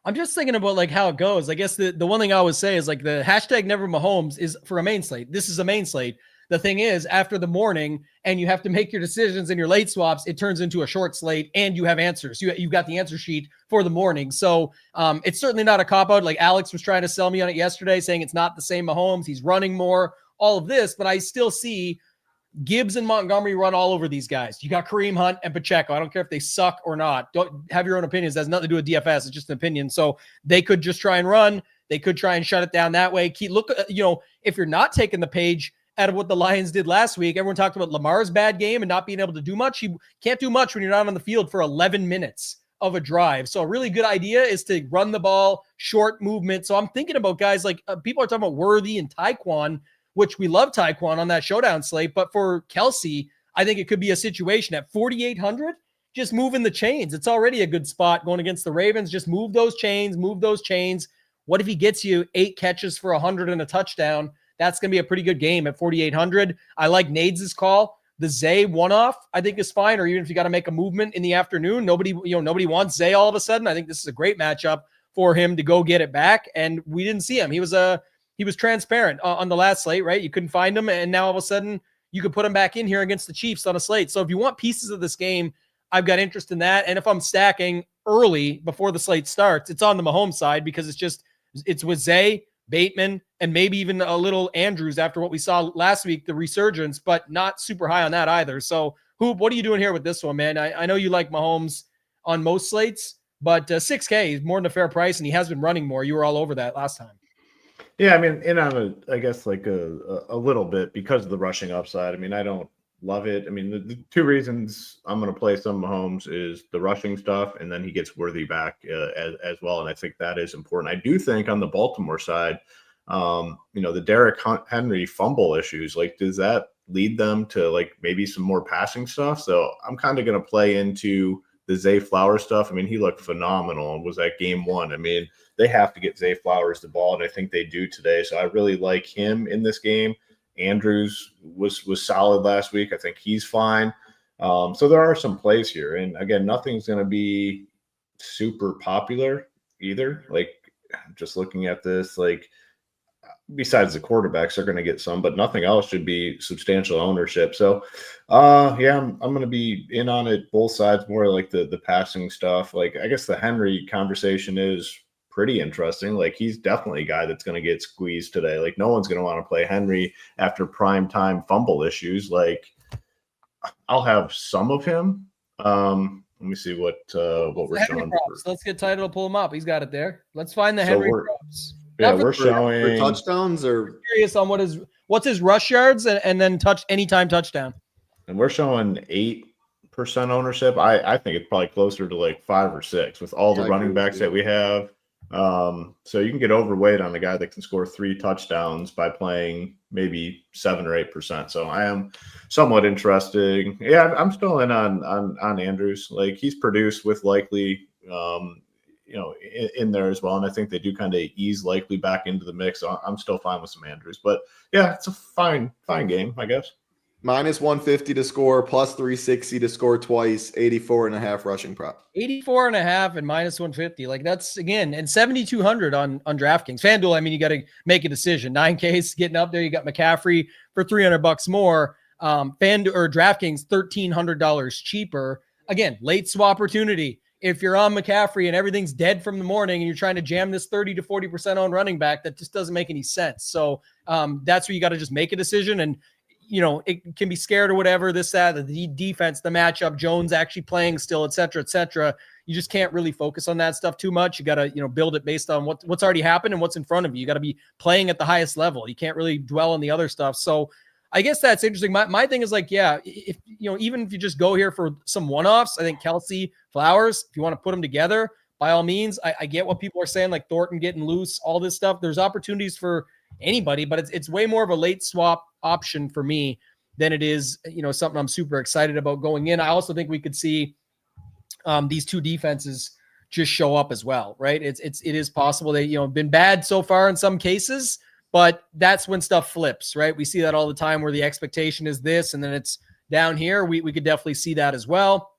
I'm just thinking about how it goes. I guess the one thing I always say is the hashtag never Mahomes is for a main slate. This is a main slate. The thing is, after the morning and you have to make your decisions in your late swaps, it turns into a short slate and you have answers. You've got the answer sheet for the morning. So it's certainly not a cop-out. Like Alex was trying to sell me on it yesterday, saying it's not the same Mahomes. He's running more, all of this. But I still see Gibbs and Montgomery run all over these guys. You got Kareem Hunt and Pacheco. I don't care if they suck or not. Don't have your own opinions. It has nothing to do with DFS. It's just an opinion. So they could just try and run. They could try and shut it down that way. Look, if you're not taking the page out of what the Lions did last week, everyone talked about Lamar's bad game and not being able to do much. You can't do much when you're not on the field for 11 minutes of a drive. So a really good idea is to run the ball, short movement. So I'm thinking about guys people are talking about Worthy and Tyquan, which we love Tyquan on that showdown slate. But for Kelsey, I think it could be a situation at 4,800, just moving the chains. It's already a good spot going against the Ravens. Just move those chains. What if he gets you 8 catches for 100 and a touchdown? That's going to be a pretty good game at 4,800. I like Nades' call. The Zay one-off, I think, is fine. Or even if you got to make a movement in the afternoon, nobody wants Zay all of a sudden. I think this is a great matchup for him to go get it back. And we didn't see him. He was transparent on the last slate, right? You couldn't find him, and now all of a sudden you could put him back in here against the Chiefs on a slate. So if you want pieces of this game, I've got interest in that. And if I'm stacking early before the slate starts, it's on the Mahomes side because it's with Zay, Bateman, and maybe even a little Andrews after what we saw last week, the resurgence, but not super high on that either. So, Hoop, what are you doing here with this one, man? I know you like Mahomes on most slates, but $6K is more than a fair price, and he has been running more. You were all over that last time. Yeah, I mean, and I guess like a little bit because of the rushing upside. I mean, I don't love it. I mean, the two reasons I'm going to play some Mahomes is the rushing stuff, and then he gets Worthy back as well. And I think that is important. I do think on the Baltimore side, the Derrick Henry fumble issues, like, does that lead them to like maybe some more passing stuff? So I'm kind of going to play into the Zay Flowers stuff. I mean, he looked phenomenal and was at game one. I mean, they have to get Zay Flowers the ball, and I think they do today. So I really like him in this game. Andrews was solid last week. I think he's fine. So there are some plays here. And again, nothing's going to be super popular either. Like, just looking at this, like, besides the quarterbacks, they're going to get some, but nothing else should be substantial ownership. So, yeah, I'm going to be in on it both sides, more like the passing stuff. Like, I guess the Henry conversation is pretty interesting. Like, he's definitely a guy that's going to get squeezed today. Like, no one's going to want to play Henry after prime time fumble issues. Like, I'll have some of him. Let me see what we're showing. Let's get Title to pull him up. He's got it there. Let's find the Henry props. Yeah, we're showing for touchdowns, or I'm curious on what's his rush yards and then anytime touchdown. And we're showing 8% ownership. I think it's probably closer to like 5 or 6 with all the running backs that we have. So you can get overweight on a guy that can score 3 touchdowns by playing maybe 7 or 8%. So I am somewhat interested. Yeah, I'm still in on Andrews. Like, he's produced with Likely, in there as well. And I think they do kind of ease Likely back into the mix. So I'm still fine with some Andrews. But yeah, it's a fine game, I guess. Minus 150 to score, plus 360 to score twice, 84.5 rushing prop. 84.5 and minus 150. Like, that's, again, and 7,200 on DraftKings. FanDuel, I mean, you got to make a decision. 9K's getting up there. You got McCaffrey for $300 more. FanDuel or DraftKings, $1,300 cheaper. Again, late swap opportunity. If you're on McCaffrey and everything's dead from the morning and you're trying to jam this 30 to 40% on running back, that just doesn't make any sense. So that's where you got to just make a decision. And, it can be scared or whatever, this, that, the defense, the matchup, Jones actually playing still, et cetera, et cetera. You just can't really focus on that stuff too much. You got to, build it based on what's already happened and what's in front of you. You got to be playing at the highest level. You can't really dwell on the other stuff. So I guess that's interesting. My thing is like, yeah, if, even if you just go here for some one-offs, I think Kelsey, Flowers, if you want to put them together, by all means, I get what people are saying, like Thornton getting loose, all this stuff. There's opportunities for anybody, but it's way more of a late swap option for me than it is, something I'm super excited about going in. I also think we could see these two defenses just show up as well, right? It is possible they, been bad so far in some cases, but that's when stuff flips, right? We see that all the time where the expectation is this, and then it's down here. We could definitely see that as well.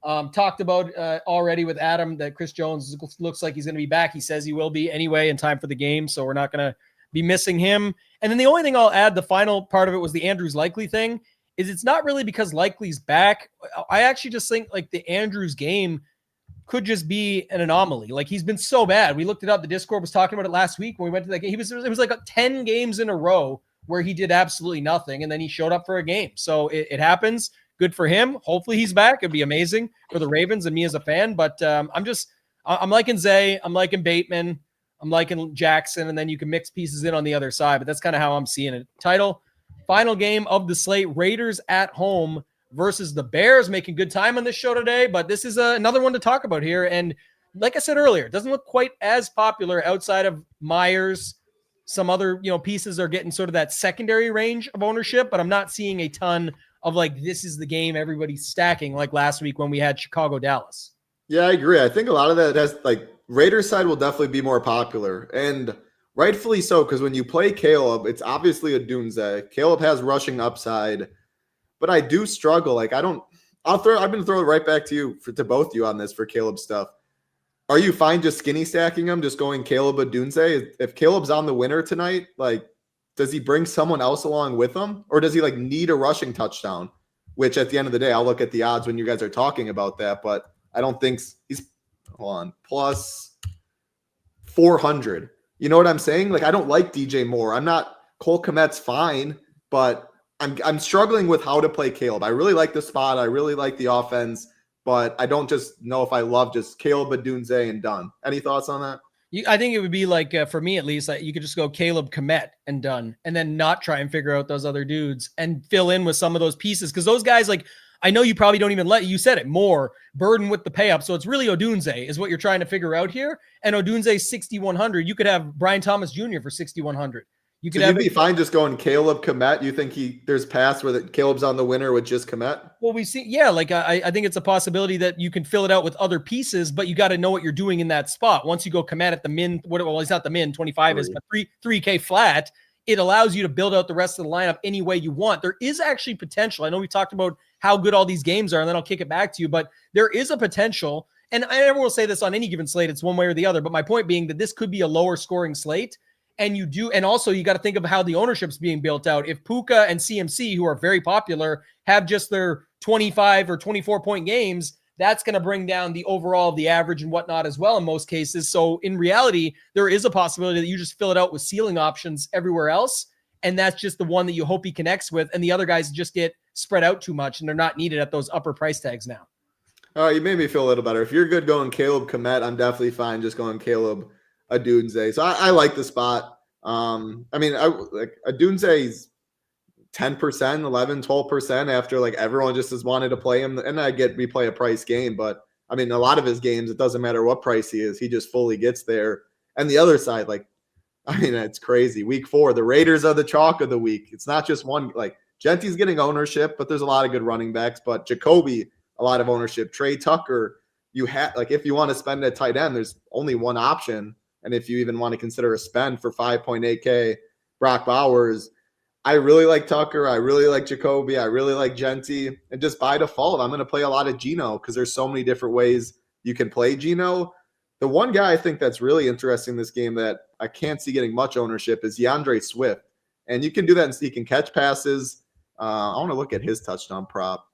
Talked about already with Adam that Chris Jones looks like he's going to be back. He says he will be anyway in time for the game, so we're not going to be missing him. And then the only thing I'll add, the final part of it was the Andrews Likely thing, is it's not really because Likely's back. I actually just think like the Andrews game could just be an anomaly. Like, he's been so bad. We looked it up. The Discord was talking about it last week when we went to that game. It was like 10 games in a row where he did absolutely nothing, and then he showed up for a game. So it happens. Good for him. Hopefully he's back. It'd be amazing for the Ravens and me as a fan. But I'm liking Zay. I'm liking Bateman. I'm liking Jackson. And then you can mix pieces in on the other side. But that's kind of how I'm seeing it. Title, final game of the slate, Raiders at home versus the Bears. Making good time on this show today. But this is another one to talk about here. And like I said earlier, it doesn't look quite as popular outside of Myers. Some other, pieces are getting sort of that secondary range of ownership. But I'm not seeing a ton of like, this is the game everybody's stacking like last week when we had Chicago-Dallas. Yeah, I agree. I think a lot of that has like Raiders side will definitely be more popular, and rightfully so, because when you play Caleb, it's obviously a Dunze. Caleb has rushing upside, but I do struggle. Like, I'm going to throw it right back to you to both you on this for Caleb stuff. Are you fine just skinny stacking them, just going Caleb or Dunze? If Caleb's on the winner tonight, like, does he bring someone else along with him, or does he like need a rushing touchdown? Which at the end of the day, I'll look at the odds when you guys are talking about that, but I don't think he's plus 400. You know what I'm saying? Like, I don't like DJ Moore. I'm not Cole Kmet's fine, but I'm struggling with how to play Caleb. I really like the spot. I really like the offense, but I don't just know if I love just Caleb Adunze and done. Any thoughts on that? I think it would be like, for me at least, you could just go Caleb Kmet and done, and then not try and figure out those other dudes and fill in with some of those pieces. Because those guys, like, I know you probably don't even you said it, more burden with the pay up. So it's really Odunze is what you're trying to figure out here. And Odunze's 6,100. You could have Brian Thomas Jr. for 6,100. You could you'd be fine just going Caleb Kmet. You think there's paths where Caleb's on the winner with just Kmet? Well, we see, yeah, like I think it's a possibility that you can fill it out with other pieces, but you got to know what you're doing in that spot. Once you go Kmet at the min, well, he's not the min, 25 is, but 3K flat, it allows you to build out the rest of the lineup any way you want. There is actually potential. I know we talked about how good all these games are, and then I'll kick it back to you, but there is a potential, and I never will say this on any given slate, it's one way or the other, but my point being that this could be a lower scoring slate. And also you got to think of how the ownership's being built out. If Puka and CMC, who are very popular, have just their 25 or 24 point games, that's going to bring down the overall of the average and whatnot as well in most cases. So in reality, there is a possibility that you just fill it out with ceiling options everywhere else. And that's just the one that you hope he connects with. And the other guys just get spread out too much and they're not needed at those upper price tags now. You made me feel a little better. If you're good going Caleb Kmet, I'm definitely fine just going Caleb Odunze. So I like the spot. I like Odunze's 10%, 11, 12% after like everyone just has wanted to play him. And I get we play a price game, but I mean, a lot of his games, it doesn't matter what price he is. He just fully gets there. And the other side, like, I mean, it's crazy. Week 4, the Raiders are the chalk of the week. It's not just one, like Genty's getting ownership, but there's a lot of good running backs, but Jacoby, a lot of ownership. Trey Tucker, you have like, if you want to spend at tight end, there's only one option. And if you even want to consider a spend for 5.8K, Brock Bowers, I really like Tucker. I really like Jacoby. I really like Genty. And just by default, I'm going to play a lot of Geno because there's so many different ways you can play Geno. The one guy I think that's really interesting in this game that I can't see getting much ownership is DeAndre Swift. And you can do that and he can catch passes. I want to look at his touchdown prop.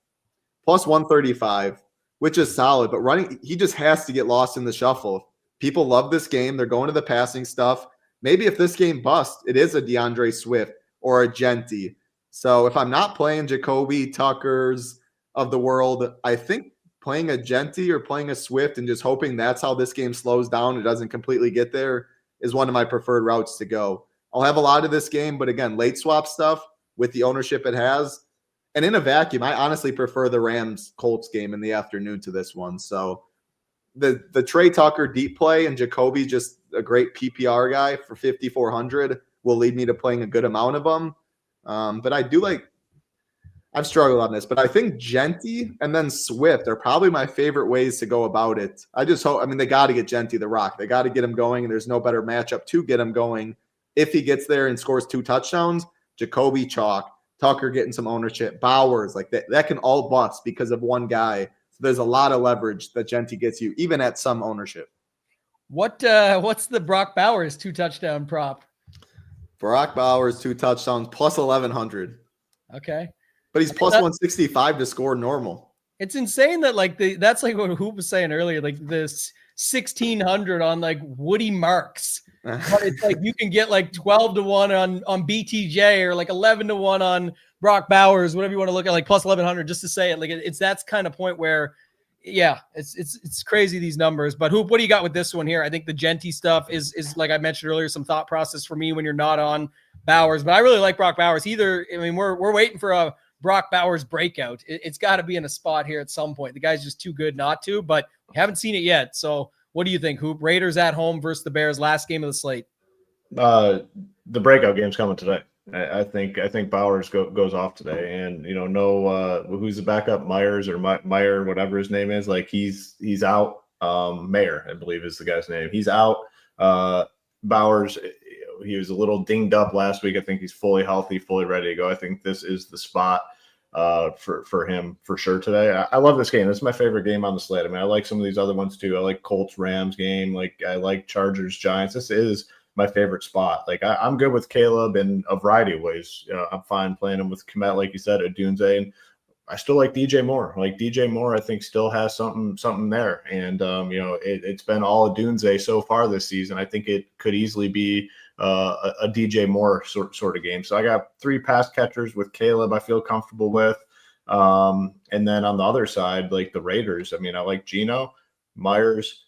Plus 135, which is solid. But running, he just has to get lost in the shuffle. People love this game. They're going to the passing stuff. Maybe if this game busts, it is a DeAndre Swift or a Genty. So if I'm not playing Jacoby, Tuckers of the world, I think playing a Genty or playing a Swift and just hoping that's how this game slows down, it doesn't completely get there, is one of my preferred routes to go. I'll have a lot of this game, but again, late swap stuff with the ownership it has. And in a vacuum, I honestly prefer the Rams-Colts game in the afternoon to this one. So the Trey Tucker deep play and Jacoby, just a great PPR guy for 5,400, will lead me to playing a good amount of them. But I do like, I've struggled on this, but I think Genty and then Swift are probably my favorite ways to go about it. I just hope, I mean, they got to get Genty the rock. They got to get him going, and there's no better matchup to get him going. If he gets there and scores 2 touchdowns, Jacoby chalk, Tucker getting some ownership, Bowers, like that can all bust because of one guy. So there's a lot of leverage that Genty gets you, even at some ownership. What's the Brock Bowers 2 touchdown prop? Brock Bowers 2 touchdowns plus 1,100. Okay. But he's plus 165 to score normal. It's insane that that's like what Hoop was saying earlier, like this 1,600 on like Woody Marks. But it's like you can get like 12-1 on BTJ or like 11-1 on Brock Bowers, whatever you want to look at, like plus 1,100 just to say it. Like it's that's kind of point where, yeah, it's crazy these numbers. But Hoop, what do you got with this one here? I think the Genty stuff is like I mentioned earlier, some thought process for me when you're not on Bowers. But I really like Brock Bowers. We're waiting for a Brock Bowers breakout. It's got to be in a spot here at some point. The guy's just too good not to, but we haven't seen it yet. So what do you think, Hoop? Raiders at home versus the Bears, last game of the slate. The breakout game's coming today. I think Bowers goes off today, and who's the backup, Myers or Meyer, whatever his name is. Like he's out. Mayer, I believe is the guy's name. He's out. Bowers, he was a little dinged up last week. I think he's fully healthy, fully ready to go. I think this is the spot for him for sure today. I love this game. This is my favorite game on the slate. I mean, I like some of these other ones too. I like Colts Rams game. Like I like Chargers Giants. This is my favorite spot. Like I'm good with Caleb in a variety of ways. I'm fine playing him with Kmet, like you said, Odunze, and I still like DJ Moore. Like DJ Moore, I think still has something there. And it's been all Odunze so far this season. I think it could easily be a DJ Moore sort of game. So I got 3 pass catchers with Caleb I feel comfortable with. And then on the other side, like the Raiders, I mean, I like Geno, Myers,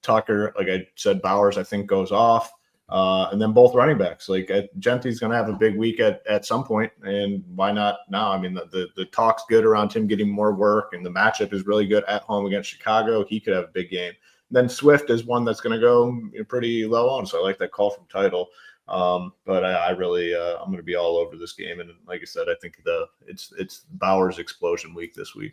Tucker, like I said, Bowers, I think goes off. And then both running backs, like Genti's going to have a big week at some point, and why not now? I mean, the talk's good around him getting more work, and the matchup is really good at home against Chicago. He could have a big game. Then Swift is one that's going to go pretty low on, so I like that call from Title. But I really I'm going to be all over this game, and like I said, I think it's Bowers' explosion week this week.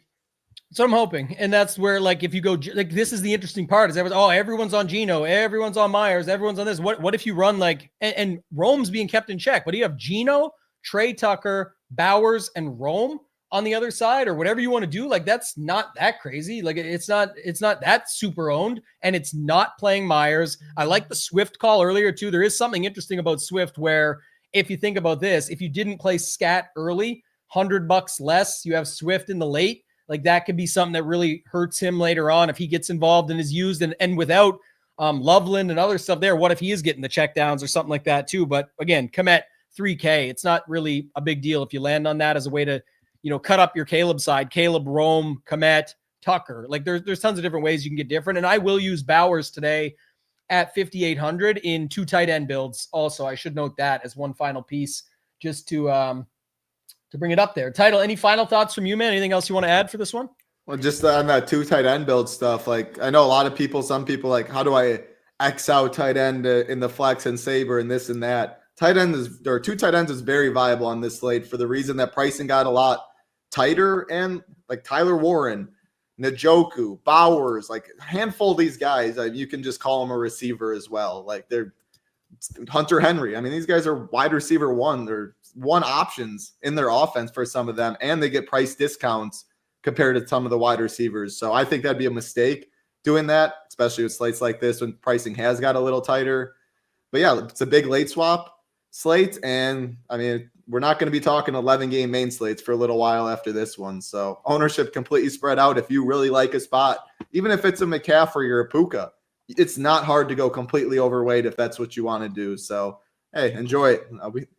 So I'm hoping, and that's where, like, if you go, like, this is the interesting part is everyone's on Geno, everyone's on Myers, everyone's on this. What if you run like, and Rome's being kept in check, but you have Geno, Trey Tucker, Bowers, and Rome on the other side, or whatever you want to do? Like, that's not that crazy. Like, it's not that super owned, and it's not playing Myers. I like the Swift call earlier too. There is something interesting about Swift where, if you think about this, if you didn't play Scat early, $100 less, you have Swift in the late. Like, that could be something that really hurts him later on if he gets involved and is used, and without Loveland and other stuff there, what if he is getting the checkdowns or something like that too? But again, Komet 3K, it's not really a big deal if you land on that as a way to, cut up your Caleb side. Caleb, Rome, Komet, Tucker. Like, there's tons of different ways you can get different. And I will use Bowers today at 5,800 in 2 tight end builds. Also, I should note that as one final piece just to bring it up there. Title, any final thoughts from you, man? Anything else you want to add for this one? Well, just on that 2 tight end build stuff, like, I know a lot of some people like, how do I X out tight end in the flex and Saber and this and that? 2 tight ends is very viable on this slate for the reason that pricing got a lot tighter, and like Tyler Warren, Njoku, Bowers, like a handful of these guys, you can just call them a receiver as well. Like, they're Hunter Henry. I mean, these guys are wide receiver one. They're one options in their offense for some of them, and they get price discounts compared to some of the wide receivers. So I think that'd be a mistake doing that, especially with slates like this when pricing has got a little tighter. But yeah, it's a big late swap slate, and I mean, we're not going to be talking 11-game main slates for a little while after this one. So ownership completely spread out. If you really like a spot, even if it's a McCaffrey or a Puka, it's not hard to go completely overweight if that's what you want to do. So, hey, enjoy it.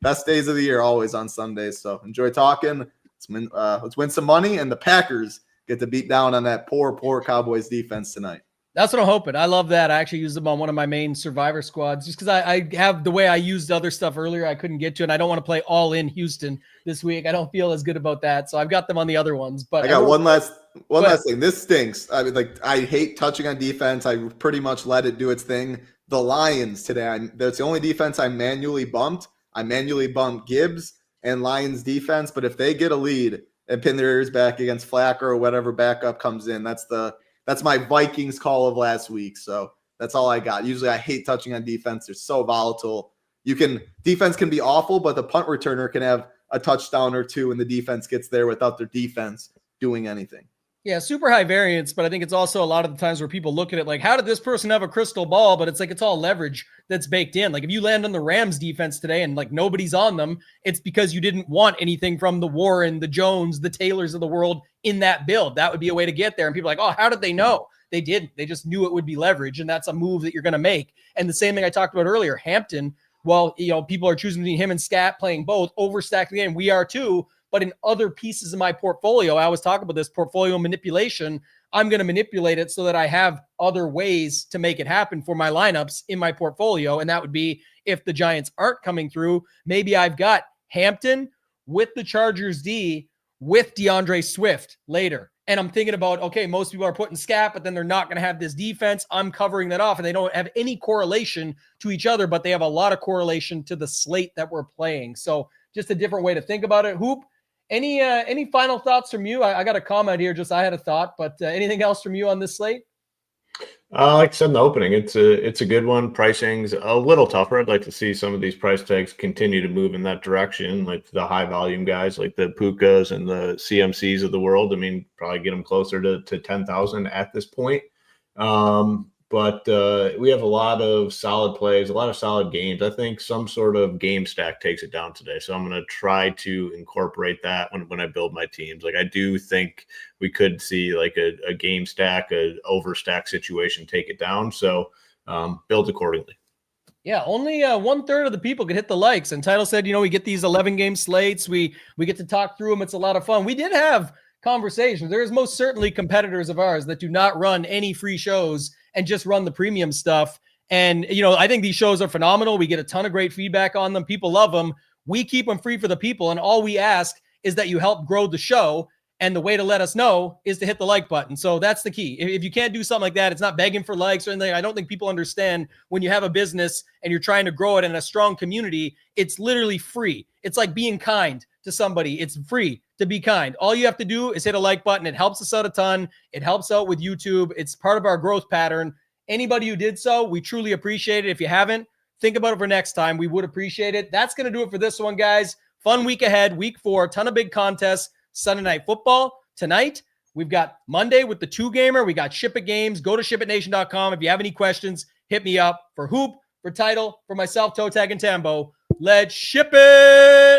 Best days of the year always on Sundays. So enjoy talking. Let's win some money, and the Packers get to beat down on that poor Cowboys defense tonight. That's what I'm hoping. I love that. I actually used them on one of my main survivor squads just because I have the way I used other stuff earlier. I couldn't get to, and I don't want to play all in Houston this week. I don't feel as good about that. So I've got them on the other ones. But I got one last thing. This stinks. I mean, like, I hate touching on defense. I pretty much let it do its thing. The Lions today, that's the only defense I manually bumped. I manually bumped Gibbs and Lions defense. But if they get a lead and pin their ears back against Flacco or whatever backup comes in, that's my Vikings call of last week. So that's all I got. Usually I hate touching on defense. They're so volatile. Defense can be awful, but the punt returner can have a touchdown or two and the defense gets there without their defense doing anything. Yeah, super high variance, but I think it's also a lot of the times where people look at it like, how did this person have a crystal ball? But it's like, it's all leverage that's baked in. Like, if you land on the Rams defense today and like nobody's on them, it's because you didn't want anything from the Warren, the Jones, the Taylors of the world in that build. That would be a way to get there. And people are like, oh, how did they know? They didn't. They just knew it would be leverage, and that's a move that you're going to make. And the same thing I talked about earlier, Hampton, well, people are choosing between him and Scat playing both, overstacked the game. We are too. But in other pieces of my portfolio, I always talk about this portfolio manipulation. I'm going to manipulate it so that I have other ways to make it happen for my lineups in my portfolio. And that would be, if the Giants aren't coming through, maybe I've got Hampton with the Chargers D with DeAndre Swift later. And I'm thinking about, okay, most people are putting Scat, but then they're not going to have this defense. I'm covering that off, and they don't have any correlation to each other, but they have a lot of correlation to the slate that we're playing. So just a different way to think about it. Hoop, any final thoughts from you? I got a comment here. Just I had a thought, but anything else from you on this slate? Like I said in the opening, it's a good one. Pricing's a little tougher. I'd like to see some of these price tags continue to move in that direction, like the high volume guys, like the Pukas and the CMCs of the world. I mean, probably get them closer to 10,000 at this point. But we have a lot of solid plays, a lot of solid games. I think some sort of game stack takes it down today. So I'm going to try to incorporate that when I build my teams. Like, I do think we could see like a game stack, a overstack situation take it down. So build accordingly. Yeah, only 1/3 of the people could hit the likes. And Title said, we get these 11-game slates. We get to talk through them. It's a lot of fun. We did have conversations. There is most certainly competitors of ours that do not run any free shows and just run the premium stuff. And, I think these shows are phenomenal. We get a ton of great feedback on them. People love them. We keep them free for the people. And all we ask is that you help grow the show. And the way to let us know is to hit the like button. So that's the key. If you can't do something like that, it's not begging for likes or anything. I don't think people understand when you have a business and you're trying to grow it in a strong community, it's literally free. It's like being kind to somebody. It's free to be kind. All you have to do is hit a like button. It helps us out a ton. It helps out with YouTube. It's part of our growth pattern. Anybody who did so, we truly appreciate it. If you haven't, think about it for next time. We would appreciate it. That's going to do it for this one, guys. Fun week ahead, week 4, ton of big contests. Sunday Night Football tonight. We've got Monday with the 2-gamer. We got ShipIt games. Go to ShipItNation.com. If you have any questions, hit me up for Hoop, for Title, for myself, ToeTagginTambo. Let's ship it!